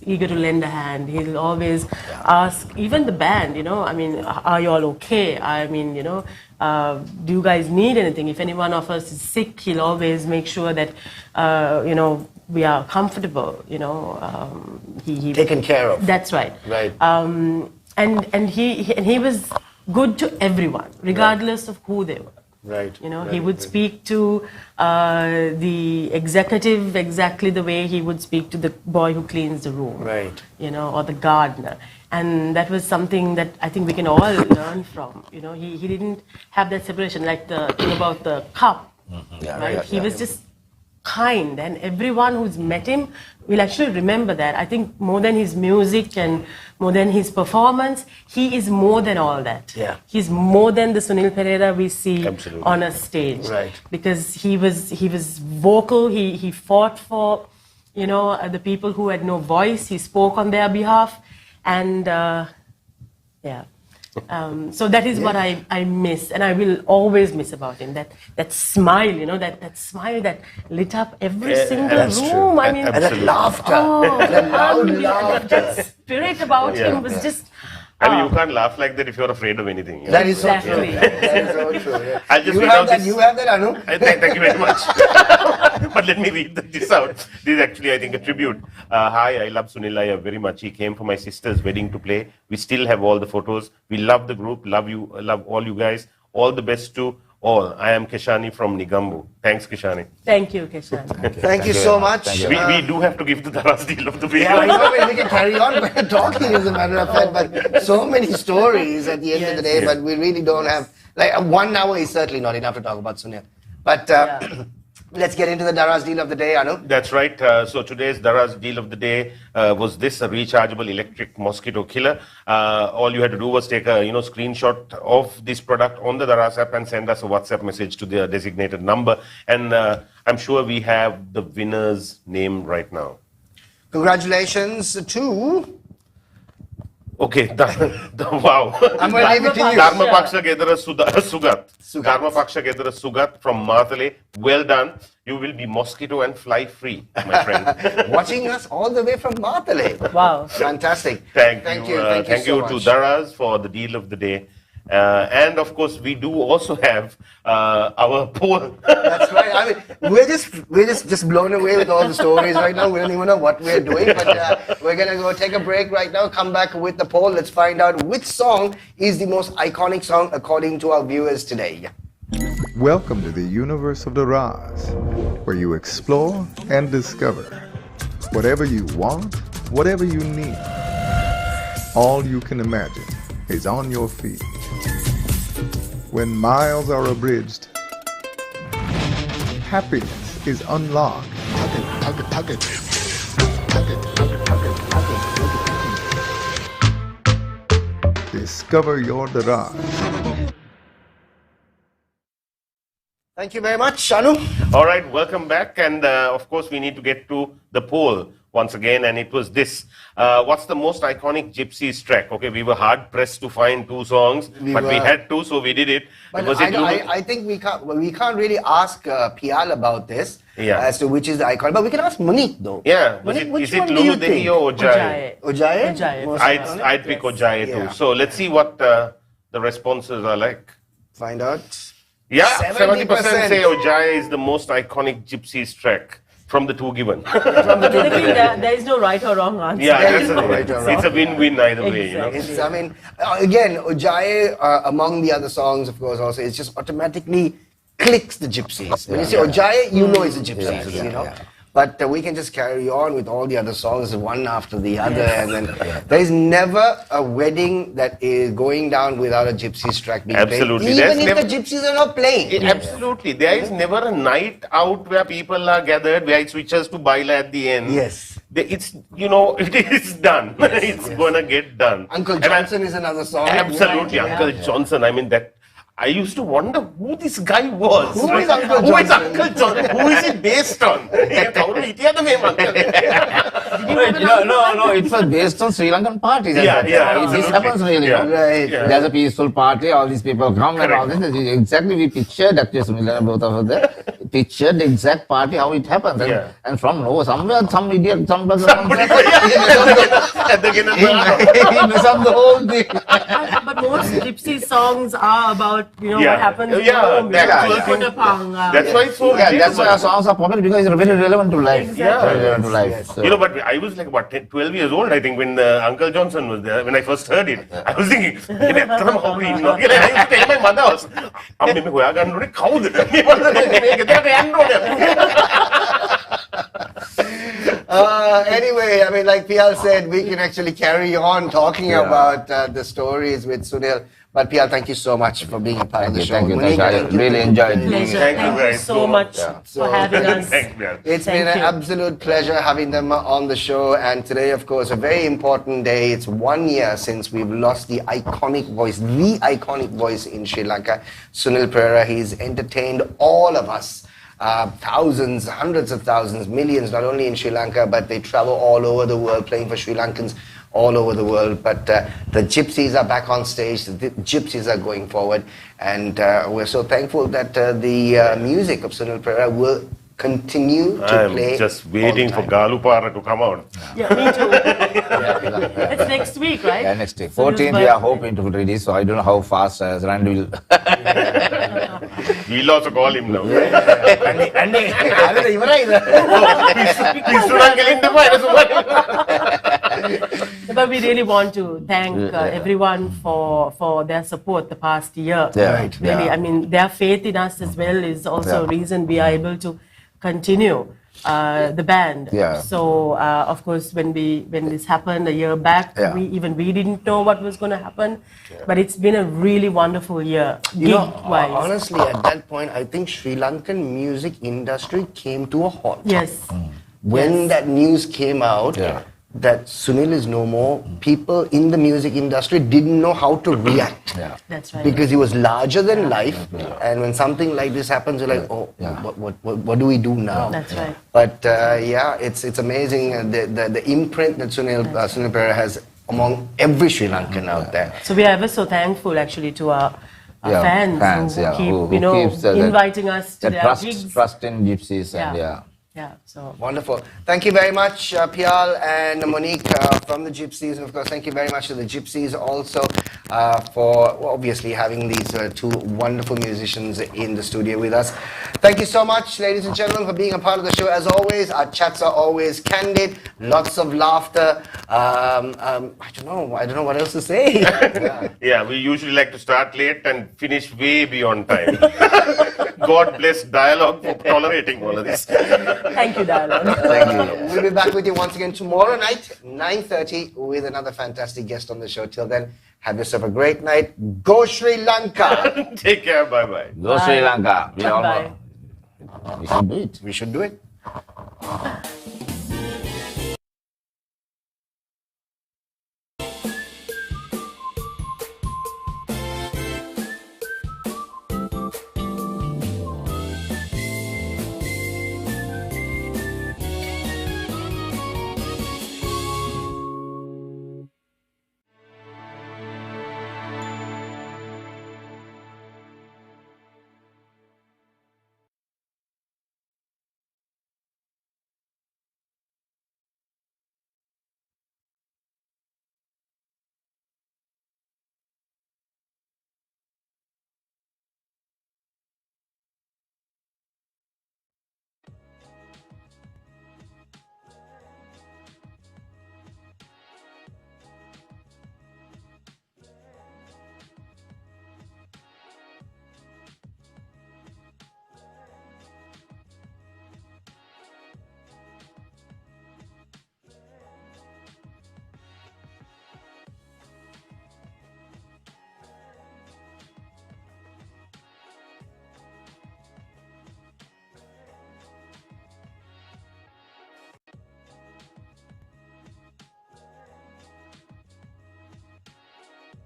Speaker 3: eager to lend a hand. He'll always ask, even the band, I mean, are you all okay? I mean, do you guys need anything? If any one of us is sick, he'll always make sure that, we are comfortable, he
Speaker 1: Taken care of.
Speaker 3: That's right.
Speaker 1: Right.
Speaker 3: And he was good to everyone, regardless of who they were.
Speaker 1: Right.
Speaker 3: He would speak to the executive exactly the way he would speak to the boy who cleans the room.
Speaker 1: Right.
Speaker 3: Or the gardener. And that was something that I think we can all learn from. He didn't have that separation, like the thing about the cup. Right? He was just kind, and everyone who's met him will actually remember that. I think more than his music and more than his performance, he is more than all that.
Speaker 1: Yeah.
Speaker 3: He's more than the Sunil Perera we see
Speaker 4: Absolutely.
Speaker 3: on a stage.
Speaker 1: Right.
Speaker 3: Because he was vocal, he fought for, the people who had no voice, he spoke on their behalf, and so that is what I miss, and I will always miss about him. That smile, that smile that lit up every single
Speaker 1: that's
Speaker 3: room.
Speaker 1: true.
Speaker 3: I mean,
Speaker 1: And that laughter.
Speaker 3: oh,
Speaker 1: That loud
Speaker 3: that
Speaker 1: laughter.
Speaker 3: spirit about him was just.
Speaker 4: I mean, you can't laugh like that if you're afraid of anything.
Speaker 1: That is so true.
Speaker 3: Exactly.
Speaker 1: That is so true. Yeah.
Speaker 4: I'll just
Speaker 1: You
Speaker 4: read
Speaker 1: have
Speaker 4: out
Speaker 1: that.
Speaker 4: this-
Speaker 1: You have that, Anu.
Speaker 4: Thank you very much. But let me read this out. This is actually, I think, a tribute. Hi, I love Sunil Iyer very much. He came for my sister's wedding to play. We still have all the photos. We love the group. Love you. Love all you guys. All the best to all. I am Keshani from Nigambu. Thanks, Keshani.
Speaker 3: Thank you, Keshan.
Speaker 1: Thank you so much.
Speaker 4: We do have to give the Daras deal of the week.
Speaker 1: Yeah, I know, we can carry on talking, as a matter of fact, but so many stories at the end of the day, but we really don't have, 1 hour is certainly not enough to talk about Sunil. But let's get into the Daras deal of the day, Anu.
Speaker 4: That's right. So today's Daras deal of the day was this, a rechargeable electric mosquito killer. All you had to do was take a screenshot of this product on the Daras app and send us a WhatsApp message to the designated number. And I'm sure we have the winner's name right now.
Speaker 1: Congratulations to...
Speaker 4: Okay, wow.
Speaker 1: I'm going to leave it to you.
Speaker 4: Dharma Paksha Gedara Sugat. Dharma Paksha Gedara Sugat from Matale. Well done. You will be mosquito and fly free, my friend.
Speaker 1: Watching us all the way from Matale.
Speaker 3: Wow.
Speaker 1: Fantastic.
Speaker 4: Thank
Speaker 1: Thank
Speaker 4: you
Speaker 1: you so much.
Speaker 4: to Daras for the deal of the day. And of course, we do also have our poll.
Speaker 1: That's right. I mean, we're just blown away with all the stories right now. We don't even know what we're doing, but we're gonna go take a break right now. Come back with the poll. Let's find out which song is the most iconic song according to our viewers today.
Speaker 5: Welcome to the universe of the Raz, where you explore and discover whatever you want, whatever you need. All you can imagine is on your feet. When miles are abridged, happiness is unlocked. Discover your Daraz.
Speaker 1: Thank you very much, Anu.
Speaker 4: All right, welcome back. And of course, we need to get to the poll once again. And it was this. What's the most iconic Gypsies track? Okay, we were hard pressed to find 2 songs, but we had to, so we did it.
Speaker 1: But
Speaker 4: Was it
Speaker 1: I think we can't really ask Piyal about this as to which is the icon. But we can ask Monique though.
Speaker 4: Yeah,
Speaker 1: Monique,
Speaker 4: is it Lulu Dehi or Ojai?
Speaker 1: Ojaye?
Speaker 3: Ojaye.
Speaker 1: Most iconic?
Speaker 4: I'd pick Ojai too.
Speaker 1: Yeah.
Speaker 4: So let's see what the responses are like.
Speaker 1: Find out.
Speaker 4: Yeah,
Speaker 1: 70%
Speaker 4: 70% say Ojai is the most iconic Gypsies track from the 2 given.
Speaker 3: Basically, there is no right or wrong answer.
Speaker 4: Yeah,
Speaker 1: There is
Speaker 4: that's
Speaker 1: no right or wrong.
Speaker 4: it's a win-win either way,
Speaker 1: It's, I mean, again, Ojaye, among the other songs, of course, also, it just automatically clicks the Gypsies. When you say Ojaye, you know it's a Gypsies, but we can just carry on with all the other songs one after the other, and then there is never a wedding that is going down without a Gypsies track being
Speaker 4: Absolutely.
Speaker 1: played,
Speaker 4: There's
Speaker 1: even if
Speaker 4: never-
Speaker 1: the Gypsies are not playing.
Speaker 4: Absolutely. There is never a night out where people are gathered, where it switches to baila at the end.
Speaker 1: Yes.
Speaker 4: It's, it is done. It's gonna get done.
Speaker 1: Uncle
Speaker 4: And I-
Speaker 1: Johnson is another song.
Speaker 4: Absolutely, Uncle Johnson. I mean, that I used to wonder who this guy was.
Speaker 1: Who is Uncle
Speaker 4: Who is
Speaker 1: Johnson?
Speaker 4: Uncle Johnson? Who is it based on?
Speaker 2: No, it was based on Sri Lankan parties.
Speaker 4: Yeah, yeah,
Speaker 2: This
Speaker 4: absolutely.
Speaker 2: happens really.
Speaker 4: Yeah.
Speaker 2: no?
Speaker 1: Right.
Speaker 4: Yeah.
Speaker 2: There's a peaceful party, all these people come and all this. Exactly, we pictured, actually, Sunil and both of us there, pictured the exact party, how it happens. And,
Speaker 4: Yeah.
Speaker 2: and from somewhere, some idiot, some person comes
Speaker 4: Somebody- At the beginning.
Speaker 2: he messed up the whole thing.
Speaker 3: But most gypsy songs are about, what happens in
Speaker 4: Yeah,
Speaker 3: home.
Speaker 4: the actual thing. That's why it's so
Speaker 2: Yeah, that's why our
Speaker 4: relatable.
Speaker 2: songs are popular, because it's very relevant to life.
Speaker 3: Exactly.
Speaker 2: Very relevant to life. So.
Speaker 4: But I was like, 12 years old, I think, when Uncle Johnson was there, when I first heard it. I was thinking, I used to tell my mother also, "Amme me hoya ganna one kawuda?" Me mother මේක දෙයක් යන්න
Speaker 1: Anyway, I mean, like Piyal said, we can actually carry on talking about the stories with Sunil. But Piyal, thank you so much for being a part of the show.
Speaker 2: Thank you.
Speaker 1: Monique,
Speaker 2: I
Speaker 1: thank you.
Speaker 2: really enjoyed it.
Speaker 3: Pleasure.
Speaker 4: Thank you
Speaker 3: Thank you
Speaker 4: guys
Speaker 3: so
Speaker 4: so
Speaker 3: much
Speaker 4: much.
Speaker 3: for having us.
Speaker 4: Thanks, man.
Speaker 1: It's
Speaker 3: Thank
Speaker 1: been an
Speaker 3: you.
Speaker 1: absolute pleasure having them on the show. And today, of course, a very important day. It's 1 year since we've lost the iconic voice in Sri Lanka, Sunil Perera. He's entertained all of us. Thousands, hundreds of thousands, millions, not only in Sri Lanka, but they travel all over the world playing for Sri Lankans all over the world. But the Gypsies are back on stage, the Gypsies are going forward, and we're so thankful that the music of Sunil Perera will continue to play.
Speaker 4: I'm just waiting
Speaker 1: all
Speaker 4: for
Speaker 1: the time.
Speaker 4: Galupara to come out.
Speaker 3: Yeah, me too. It's next week, right?
Speaker 2: Yeah, next week.
Speaker 3: Sunil's
Speaker 2: 14th, we are hoping to release, so I don't know how fast Randy will.
Speaker 4: We'll also call him now.
Speaker 3: But we really want to thank everyone for their support the past year.
Speaker 2: Yeah. Right.
Speaker 3: Really,
Speaker 2: Yeah.
Speaker 3: I mean, their faith in us as well is also a reason we are able to continue the band.
Speaker 2: Yeah.
Speaker 3: So, of course, when this happened a year back, we didn't know what was going to happen. But it's been a really wonderful year, gig-wise.
Speaker 1: Honestly, at that point, I think Sri Lankan music industry came to a halt.
Speaker 3: Yes.
Speaker 1: When that news came out that Sunil is no more, people in the music industry didn't know how to react.
Speaker 3: That's right.
Speaker 1: Because he was larger than life, and when something like this happens, you're like, what do we do now?
Speaker 3: That's right.
Speaker 1: But it's amazing the imprint that Sunil Perera has among every Sri Lankan out there.
Speaker 3: So we are ever so thankful actually to our fans who keep,
Speaker 2: who keeps,
Speaker 3: inviting us to their gigs.
Speaker 2: Trust in Gypsies and
Speaker 3: Yeah, so
Speaker 1: Wonderful. Thank you very much, Piyal and Monique from the Gypsies. And of course, thank you very much to the Gypsies also for obviously having these two wonderful musicians in the studio with us. Thank you so much, ladies and gentlemen, for being a part of the show. As always, our chats are always candid, lots of laughter. I don't know what else to say.
Speaker 4: Yeah, we usually like to start late and finish way beyond time. God bless Dialogue for tolerating all of this.
Speaker 3: thank you, Dialogue.
Speaker 1: Thank you. We'll be back with you once again tomorrow night, 9:30, with another fantastic guest on the show. Till then, have yourself a great night. Go Sri Lanka!
Speaker 4: Take care. Bye-bye.
Speaker 2: Go Sri Lanka. We all
Speaker 3: Bye.
Speaker 2: know. We should do it.
Speaker 1: We should do it.